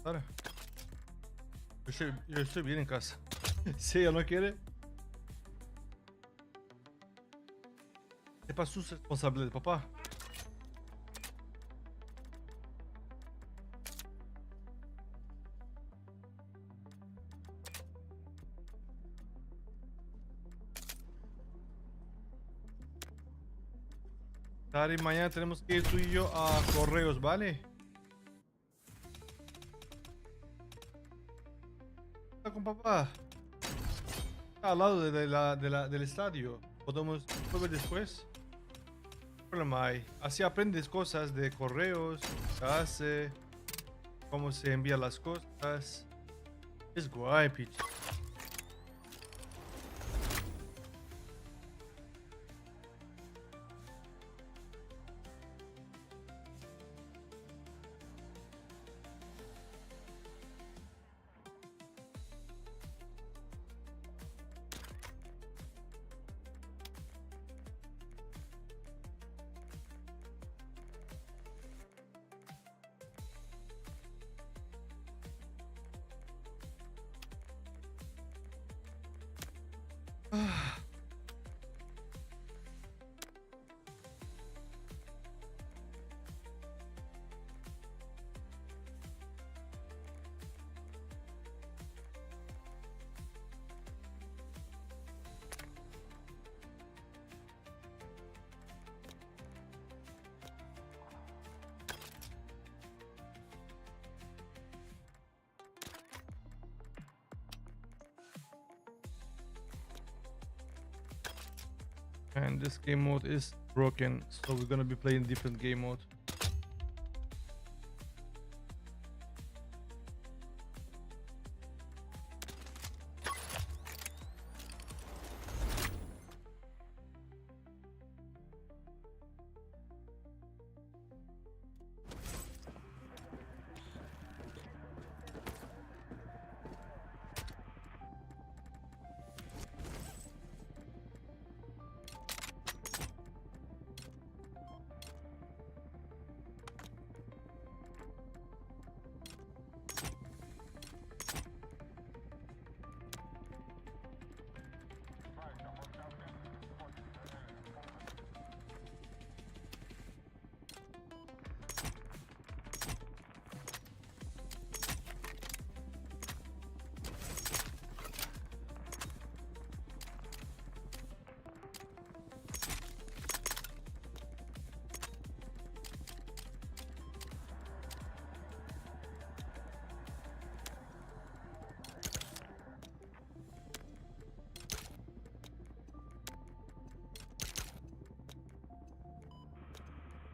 Para. Yo estoy bien en casa. Si ella no quiere, es para su responsabilidad, papá. Tari, mañana tenemos que ir tú y yo a correos, ¿vale? Está con papá. Está al lado del estadio. Podemos volver después. ¿Qué problema hay? Así aprendes cosas de correos, qué hace, cómo se envían las cosas. Es guay, pitch. And this game mode is broken, so we're gonna be playing different game mode.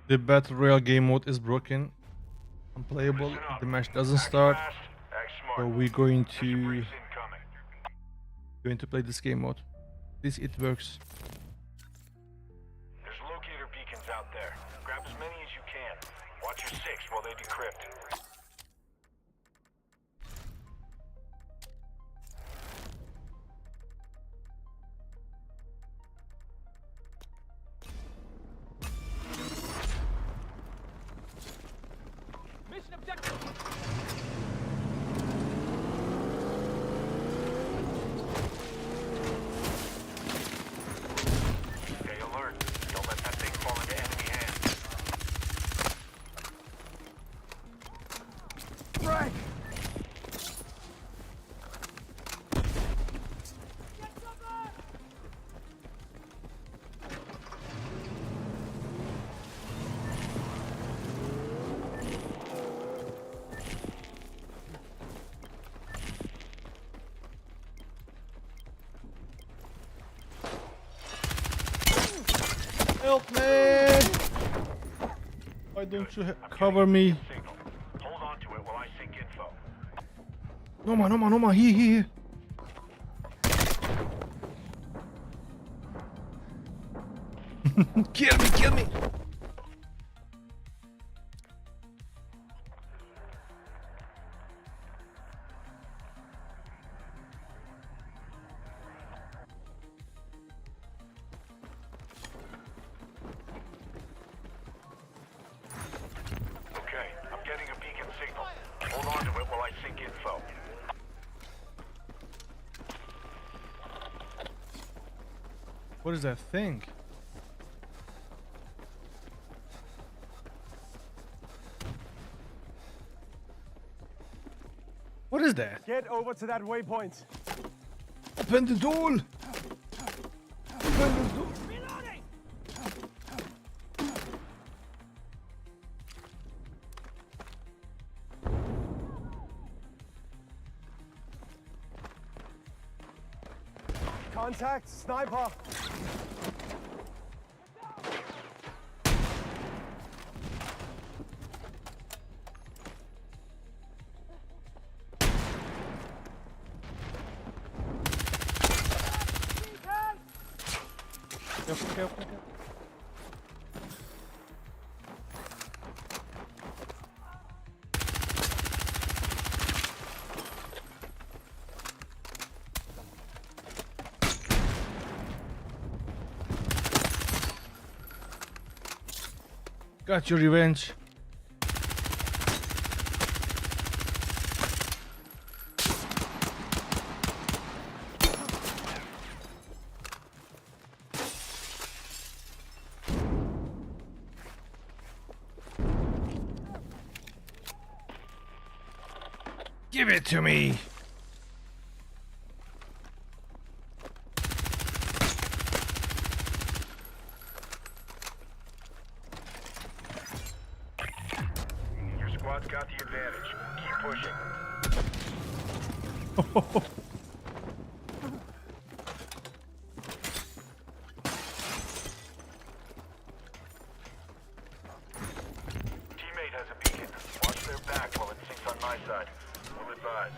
The Battle Royale game mode is broken, unplayable, the match doesn't start, so we're going to play this game mode. This it works. There's locator beacons out there. Grab as many as you can. Watch your six while they decrypt. Stay alert. Don't let that thing fall into enemy hands. Frank! Help me! Why don't you cover me? Signal. Hold on to it while I sync info. No man, here. Kill me! Okay, I'm getting a beacon signal. Hold on to it while I sync info. What is that thing? What is that? Get over to that waypoint. Open the door! Open the door! Contact, sniper. Careful. Got your revenge. Give it to me. Your squad's got the advantage. Keep pushing. my side. We'll advise.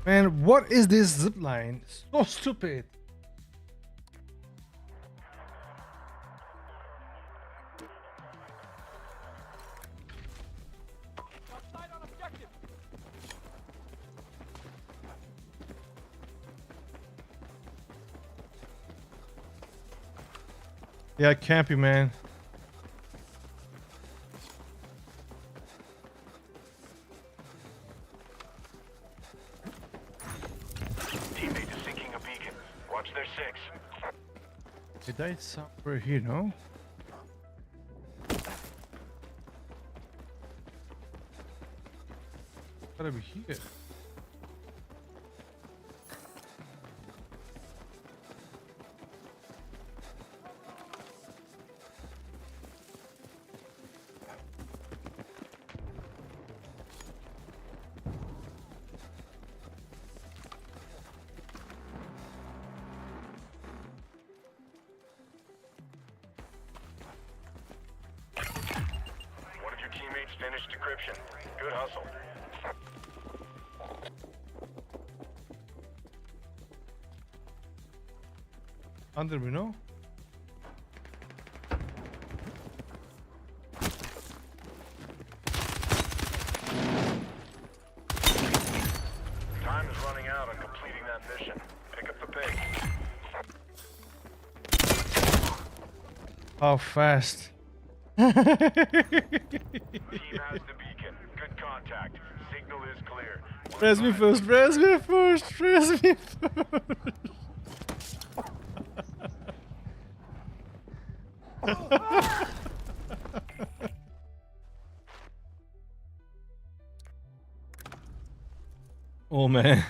Man, what is this zip line? So stupid. Yeah, campy, man. Teammate is sinking a beacon. Watch their six. It died somewhere here, no? Gotta be here. One of your teammates finished decryption. Good hustle. Under me, no? Time is running out on completing that mission. Pick up the pace. How fast? Team has the beacon. Good contact. Signal is clear. Press me first, press me first, press me first. Oh man.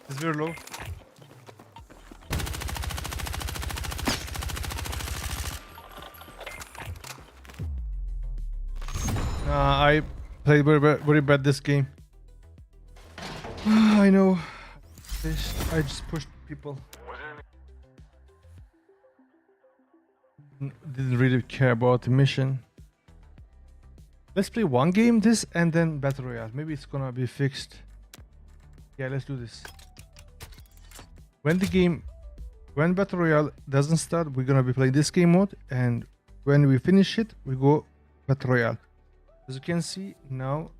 It's very low. I played very bad this game. I know. I just pushed people. Was it Didn't really care about the mission. Let's play one game this and then Battle Royale. Maybe it's gonna be fixed. Yeah, let's do this. When Battle Royale doesn't start, we're gonna be playing this game mode, and when we finish it, we go Battle Royale. As you can see now,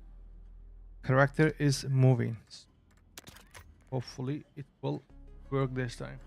character is moving. Hopefully it will work this time.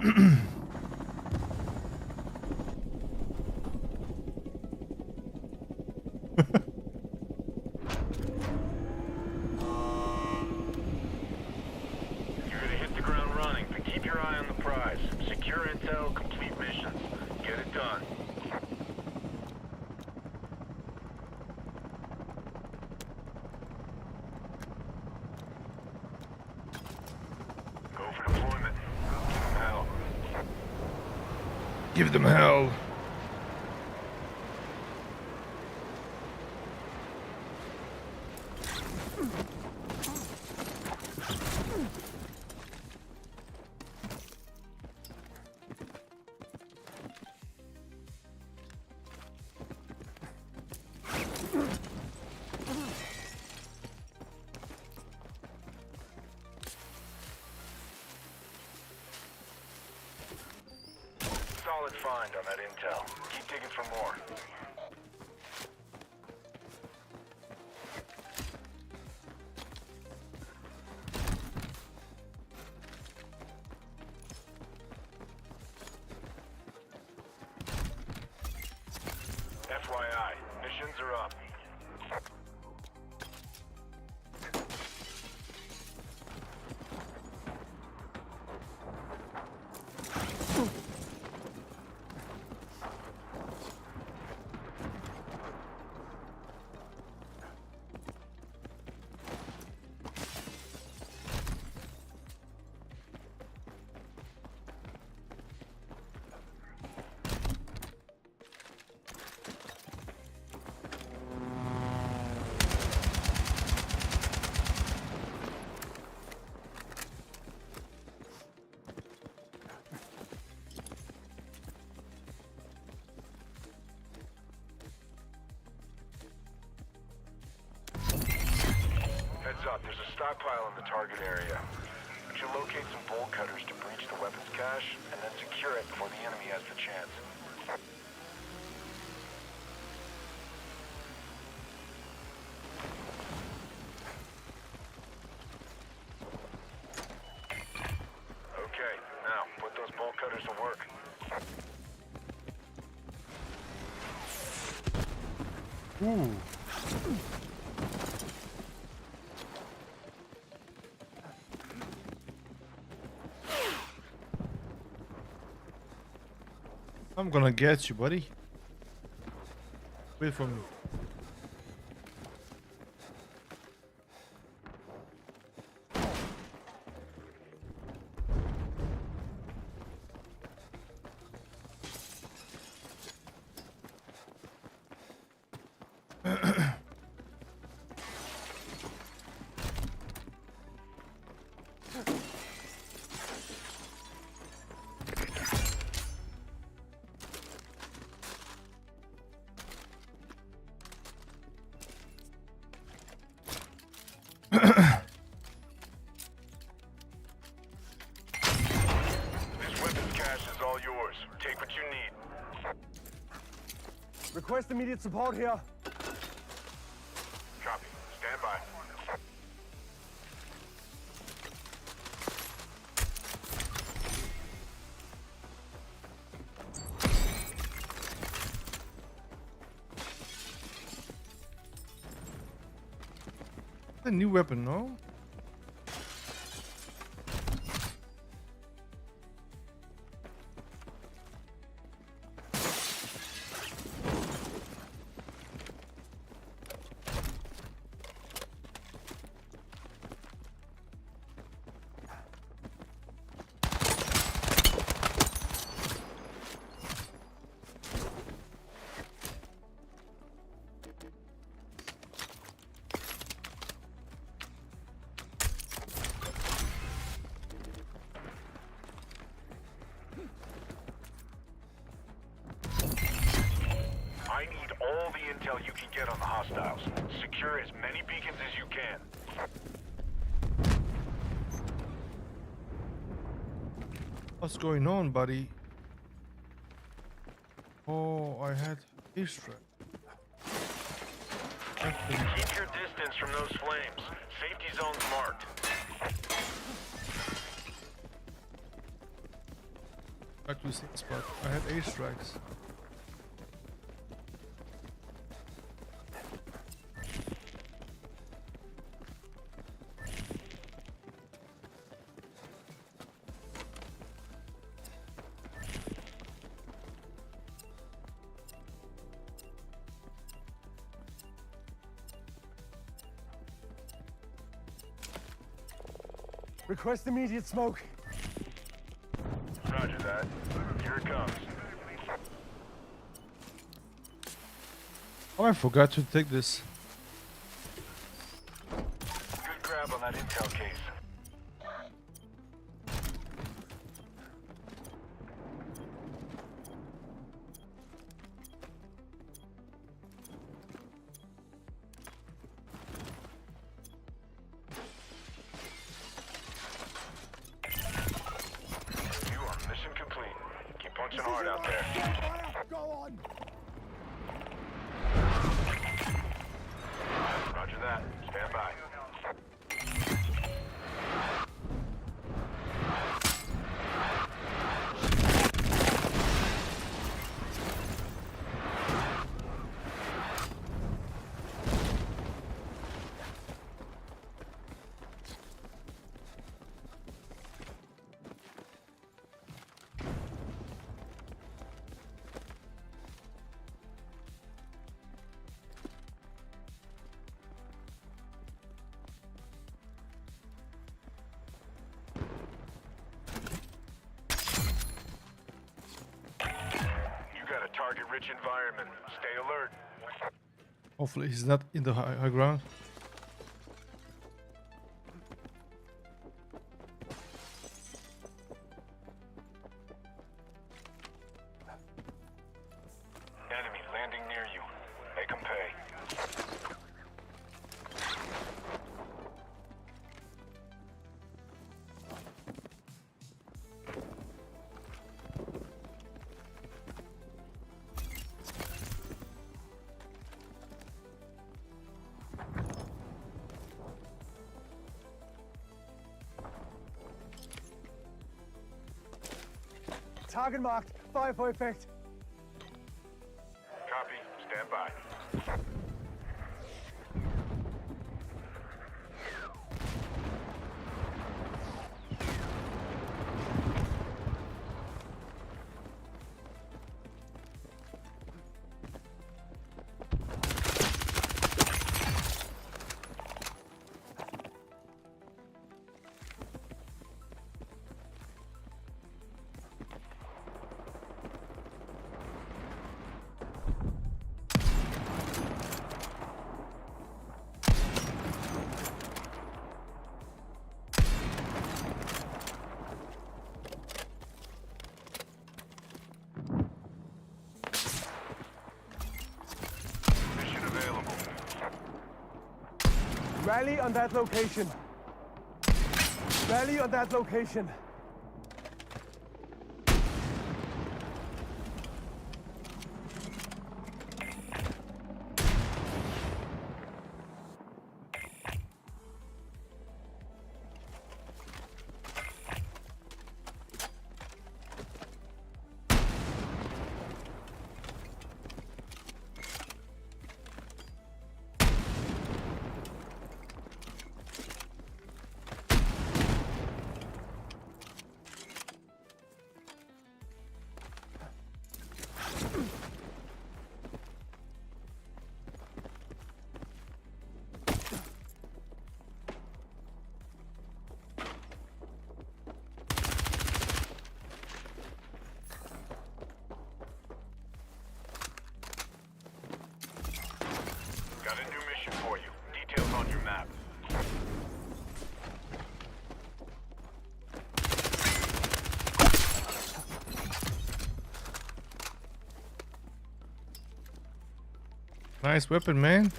You're gonna hit the ground running, but keep your eye on the prize. Secure intel, complete missions. Get it done. Go for deployment. Give them hell. Give them hell. Solid find on that intel. Keep digging for more. FYI, missions are up. Heads up, there's a stockpile in the target area. Would you locate some bolt cutters to breach the weapons cache, and then secure it before the enemy has the chance? Okay, now, put those bolt cutters to work. Ooh. I'm gonna get you, buddy. Wait for me. This weapons cache is all yours. Take what you need. Request immediate support here. Copy. Stand by. A new weapon, no? I need all the intel you can get on the hostiles. Secure as many beacons as you can. What's going on, buddy? Oh, I had airstrike. Keep your distance from those flames. Safety zone's marked. Back to the same spot. I had 8 strikes. Request immediate smoke. Roger that. Here it comes. Oh, I forgot to take this. Good grab on that intel case. You are mission complete. Keep punching hard out there. Go on. Roger that. Stand by. Target-rich environment. Stay alert. Hopefully he's not in the high ground. Enemy landing near you. Make them pay. Target marked. Fire for effect. Copy. Stand by. Mission available. Rally on that location. Rally on that location. Got a new mission for you. Details on your map. Nice weapon, man.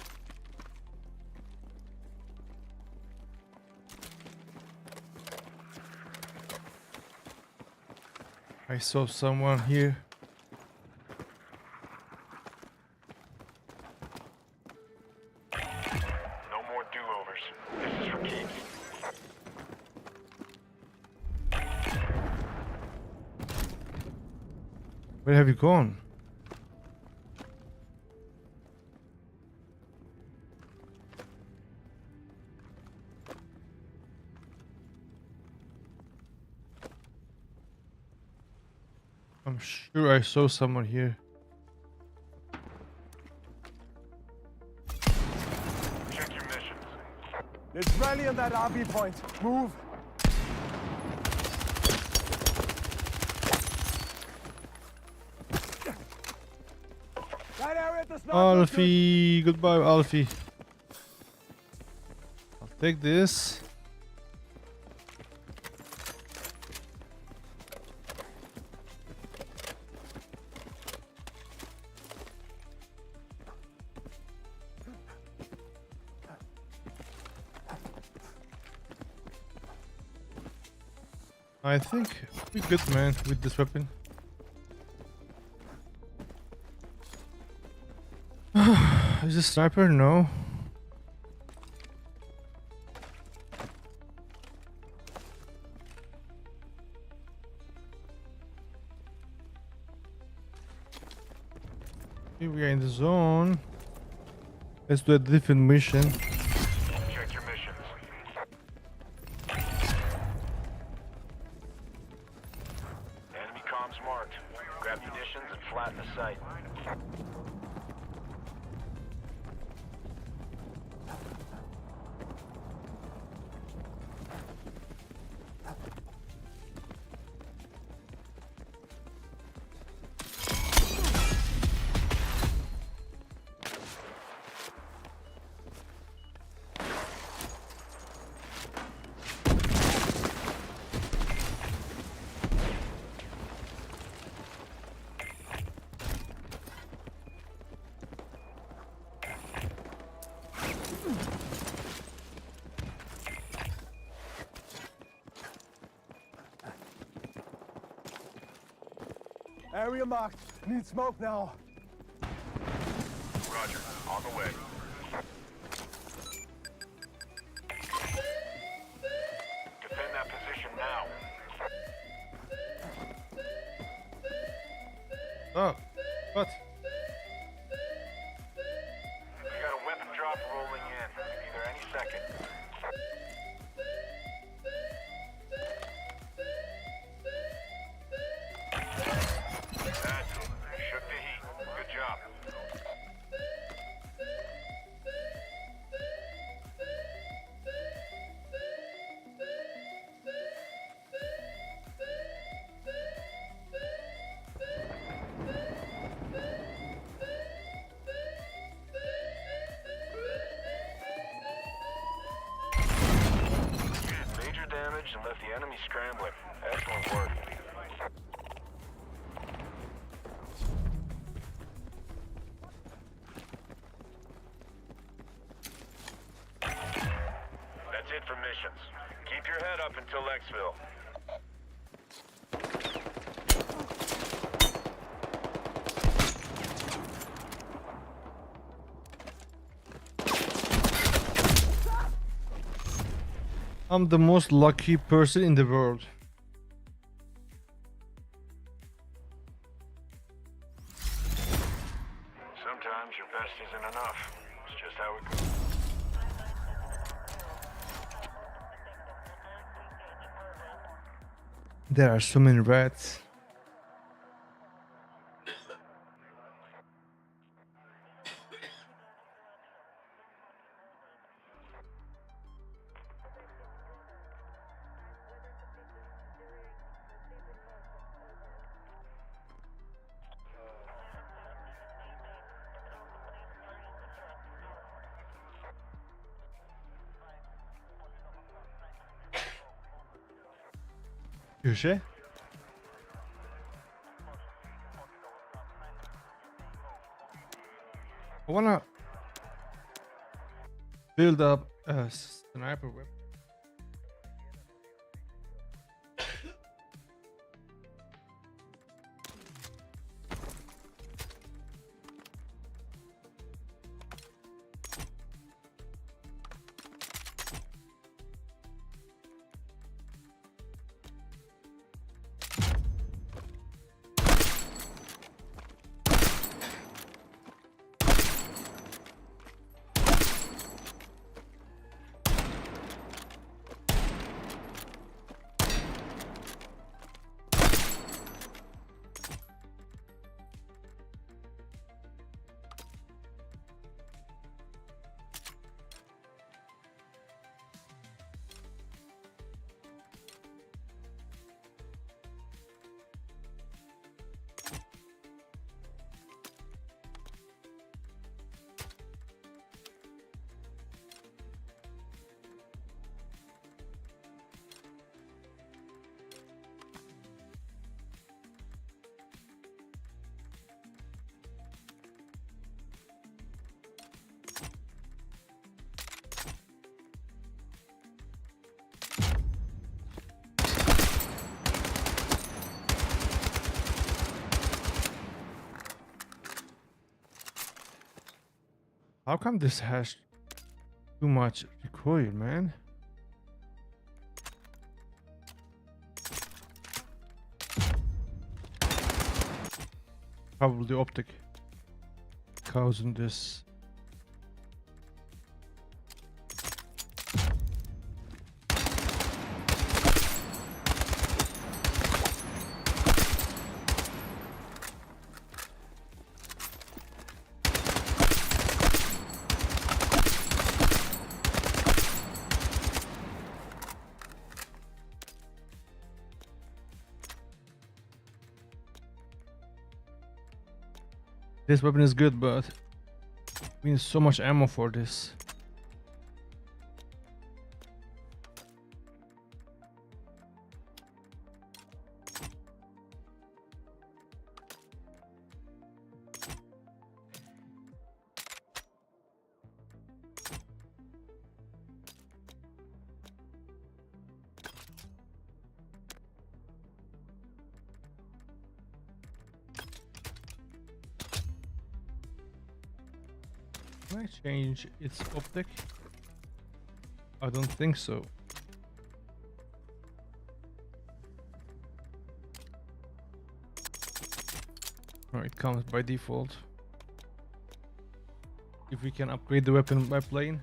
I saw someone here. No more do-overs. This is for keeps. Where have you gone? I'm sure I saw someone here. Check your missions. Let's rally on that RB point. Move. That area does not look good. Alfie, goodbye, Alfie. I'll take this. I think we're good, man, with this weapon. Is this sniper? No. Here we are in the zone. Let's do a different mission. Check your missions. Enemy comms marked. Grab munitions and flatten the site. Area marked. Need smoke now. Roger. On the way. Defend that position now. Oh, what? We got a weapon drop rolling in. Be there any second. That's it. Shook the heat. Good job. Major damage and left the enemy scrambling. Excellent work. That's it for missions. Keep your head up until Exfil. I'm the most lucky person in the world. Sometimes your best isn't enough. It's just how it goes. There are so many rats. Köşe. I wanna build up a sniper weapon. How come this has too much recoil, man? Probably the optic causing this. This weapon is good, but we need so much ammo for this. Can I change its optic? I don't think so. Oh, it comes by default. If we can upgrade the weapon by playing.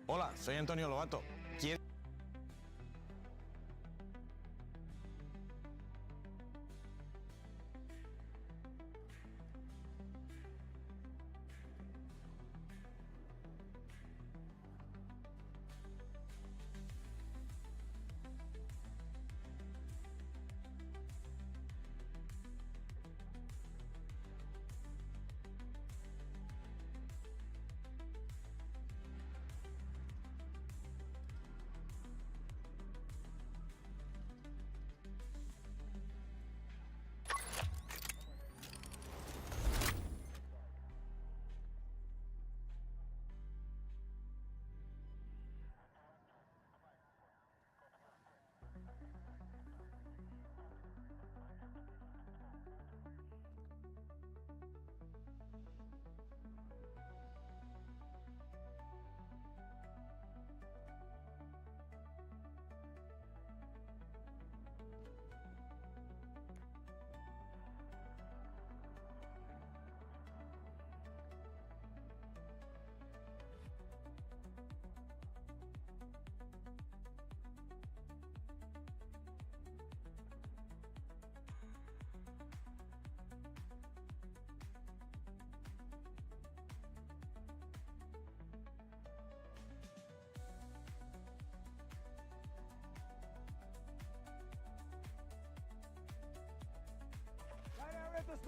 Hola, soy Antonio Lobato.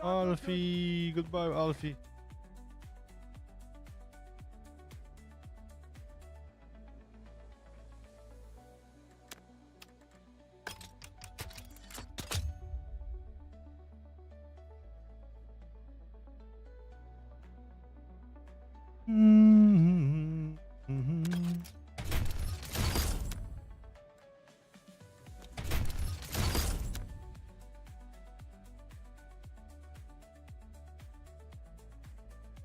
Alfie, goodbye, Alfie.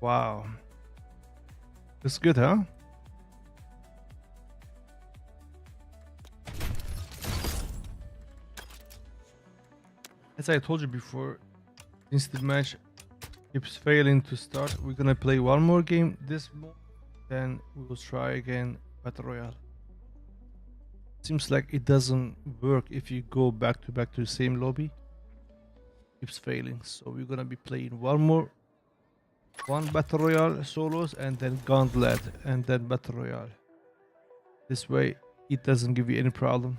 Wow. That's good, huh? As I told you before, since the match keeps failing to start, we're gonna play one more game this month, then we will try again Battle Royale. Seems like it doesn't work if you go back to the same lobby. Keeps failing, so we're gonna be playing one Battle Royale solos and then Gauntlet and then Battle Royale. This way it doesn't give you any problem.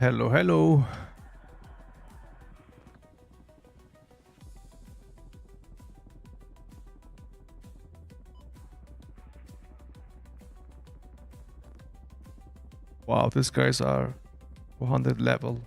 Hello, hello. Wow, these guys are 400 level.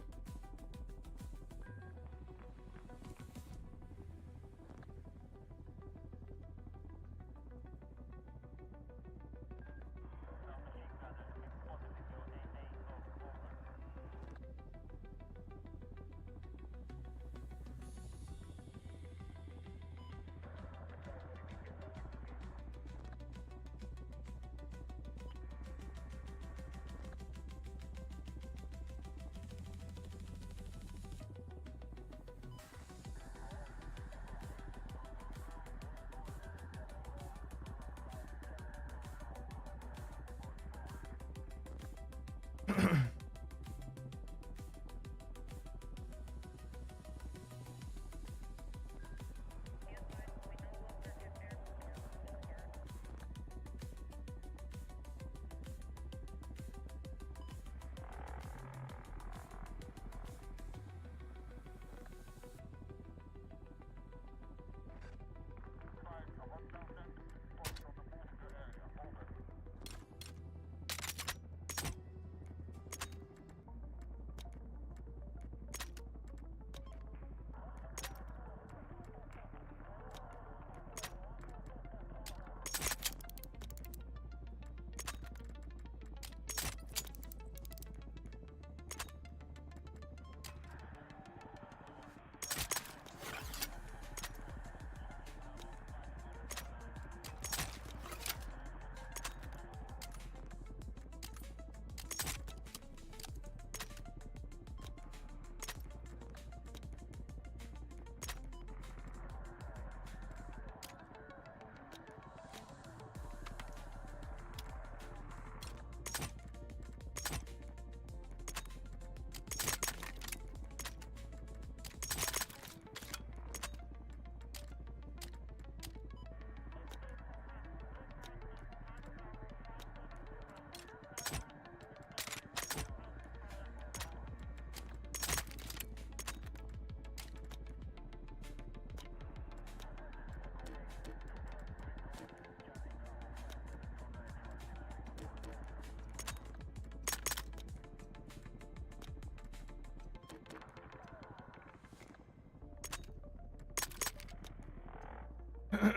You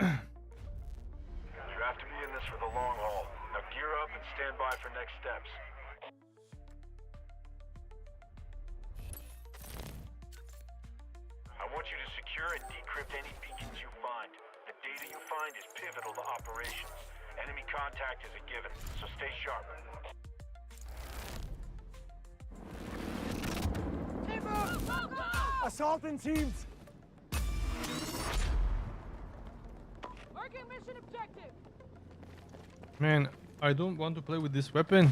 have to be in this for the long haul. Now gear up and stand by for next steps. I want you to secure and decrypt any beacons you find. The data you find is pivotal to operations. Enemy contact is a given, so stay sharp. Assaulting teams! Marking mission objective. Man, I don't want to play with this weapon. Your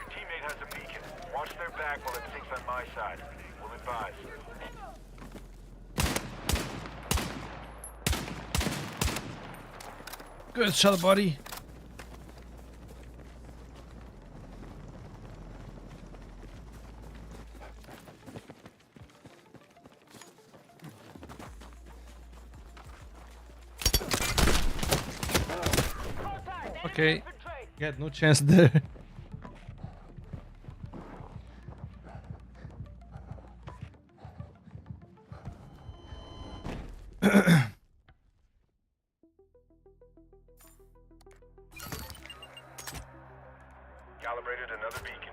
teammate has a beacon. Watch their back while it sinks on my side. We'll advise. Good shot, buddy. Okay, got no chance there. Calibrated another beacon.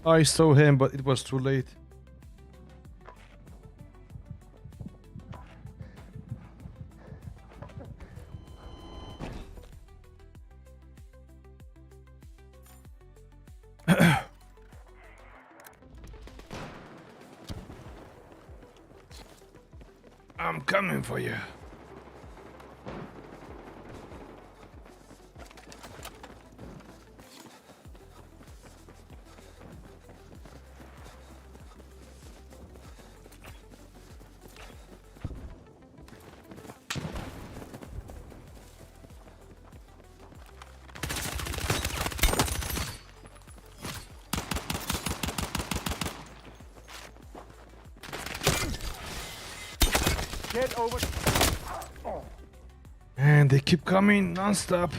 I saw him, but it was too late. I'm coming for you. Get over. And they keep coming non-stop.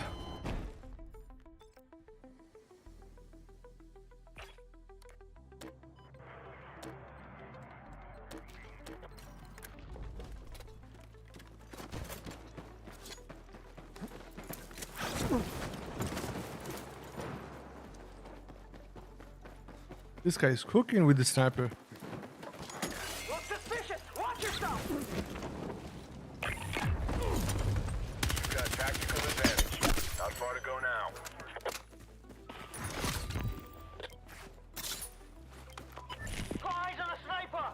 This guy is cooking with the sniper. Look suspicious! Watch yourself! You've got tactical advantage. Not far to go now. Eyes on a sniper!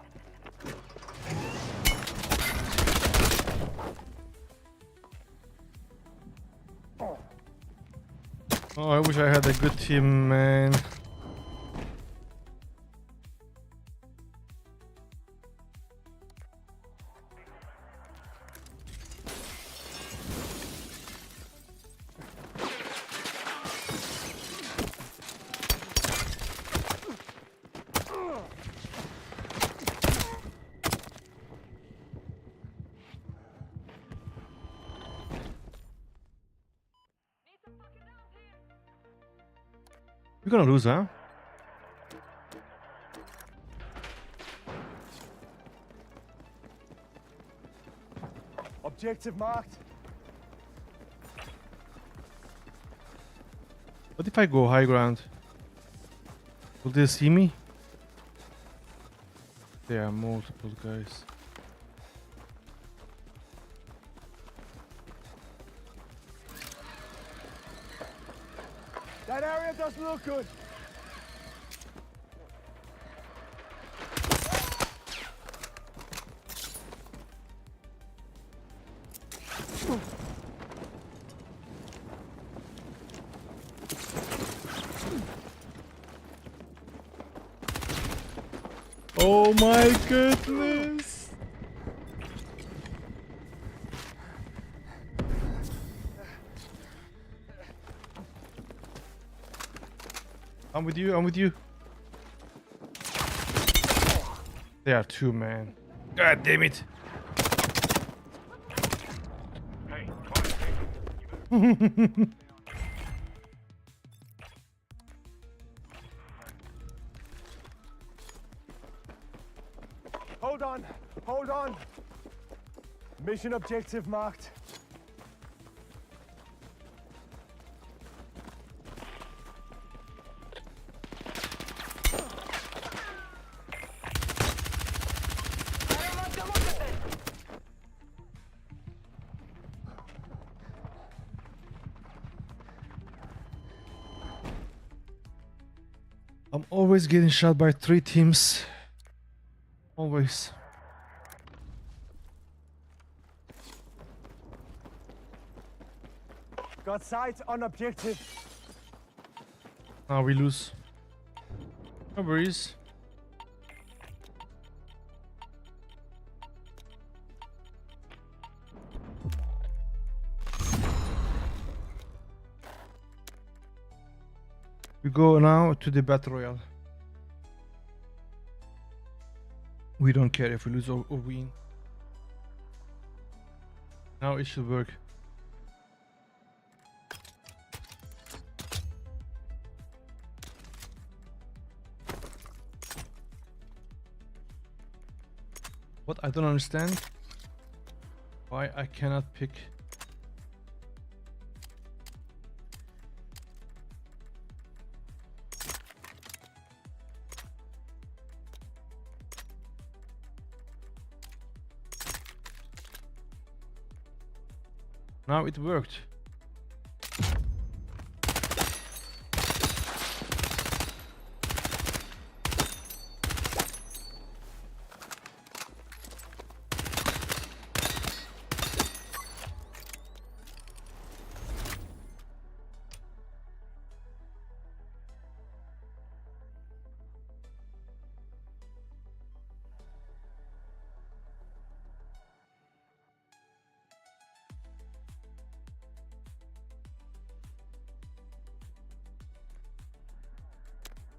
Oh, I wish I had a good team, man. We're gonna lose, huh? Objective marked. What if I go high ground? Will they see me? There are multiple guys. That area doesn't look good. Oh my goodness! I'm with you, I'm with you. There are two, man. God damn it. Hey, climb. Hold on. Hold on. Mission objective marked. I don't like the look of this! I'm always getting shot by 3 teams. Always. Got sight on objective. Ah, we lose. No worries. We go now to the Battle Royale. We don't care if we lose or win. Now it should work. What I don't understand, why I cannot pick. Now it worked.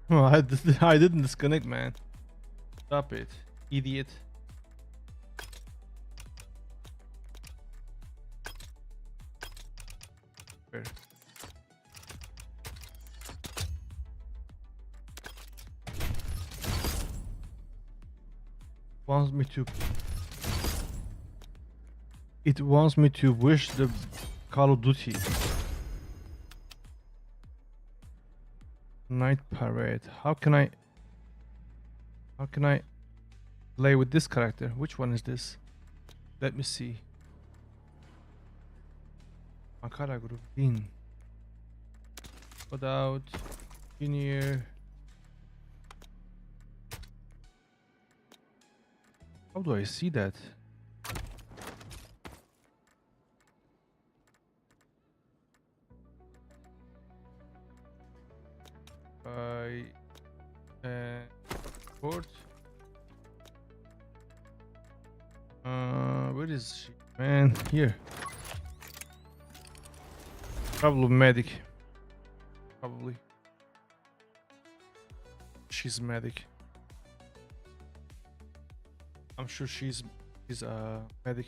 Oh, I didn't disconnect, man. Stop it, idiot. Where? Wants me to. It wants me to wish the Call of Duty. Night Parade. How can I play with this character? Which one is this? Let me see. Ankara group in. Put out in here. How do I see that? Port. Where is she? Man, here. Probably medic. Probably. She's medic. I'm sure she's medic.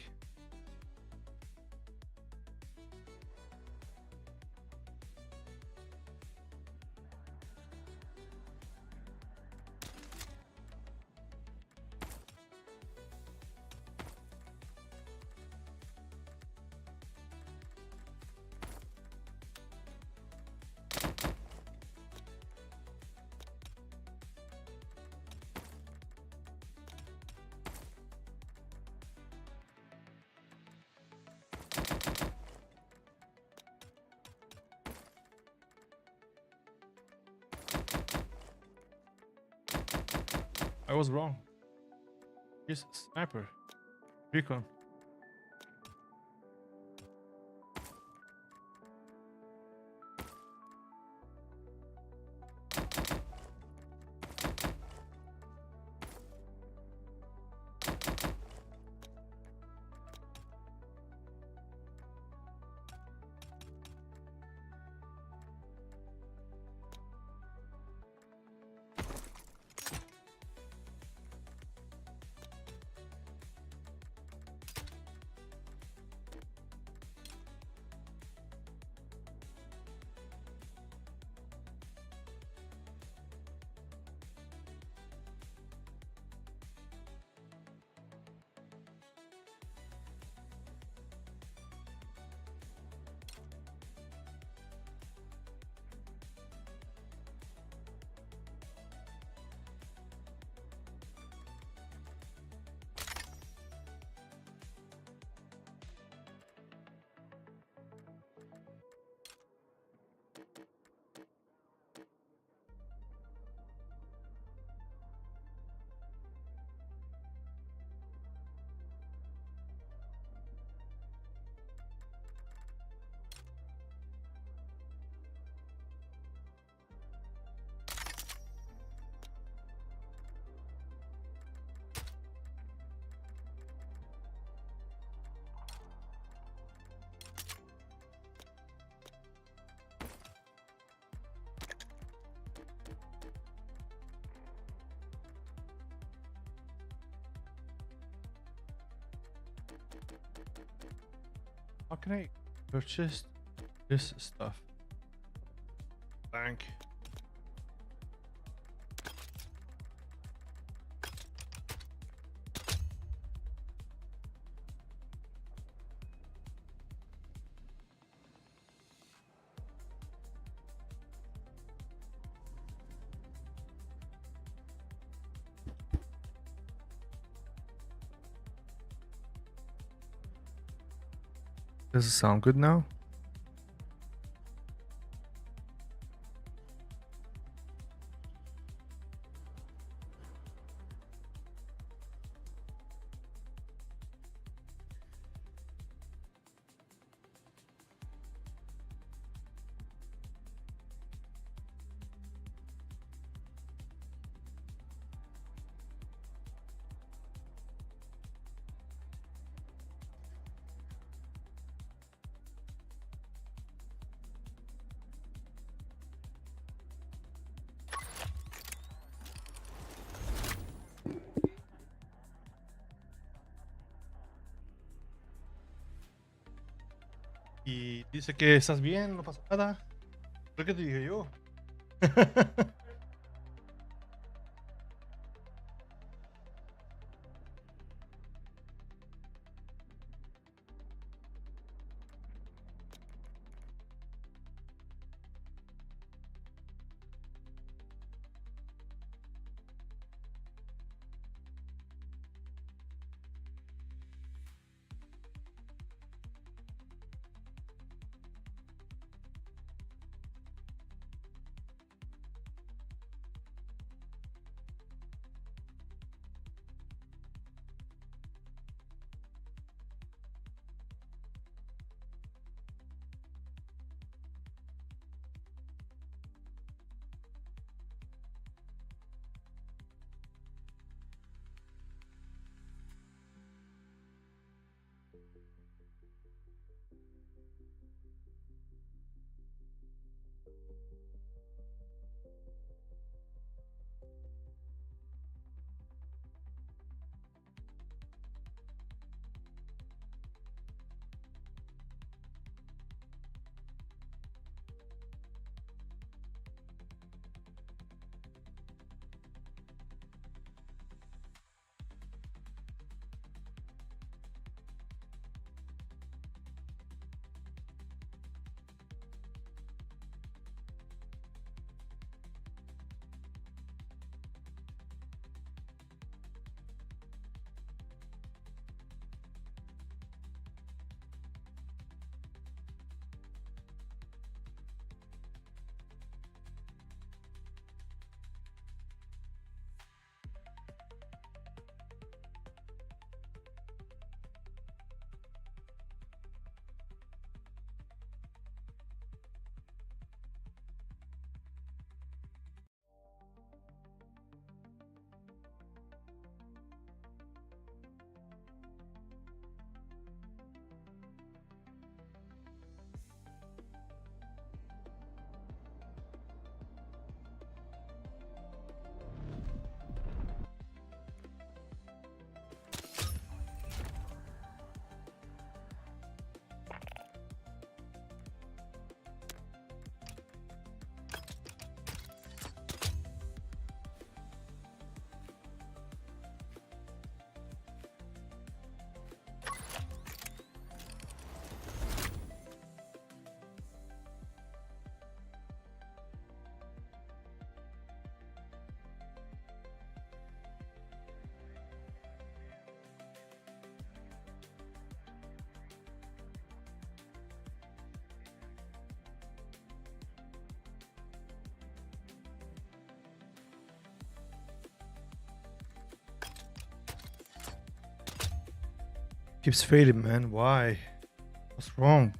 I was wrong. He's sniper. Recon. How can I purchase this stuff? Bank. Does it sound good now? Y dice que estás bien, no pasa nada. Creo que te dije yo. Keeps failing, man. Why? What's wrong?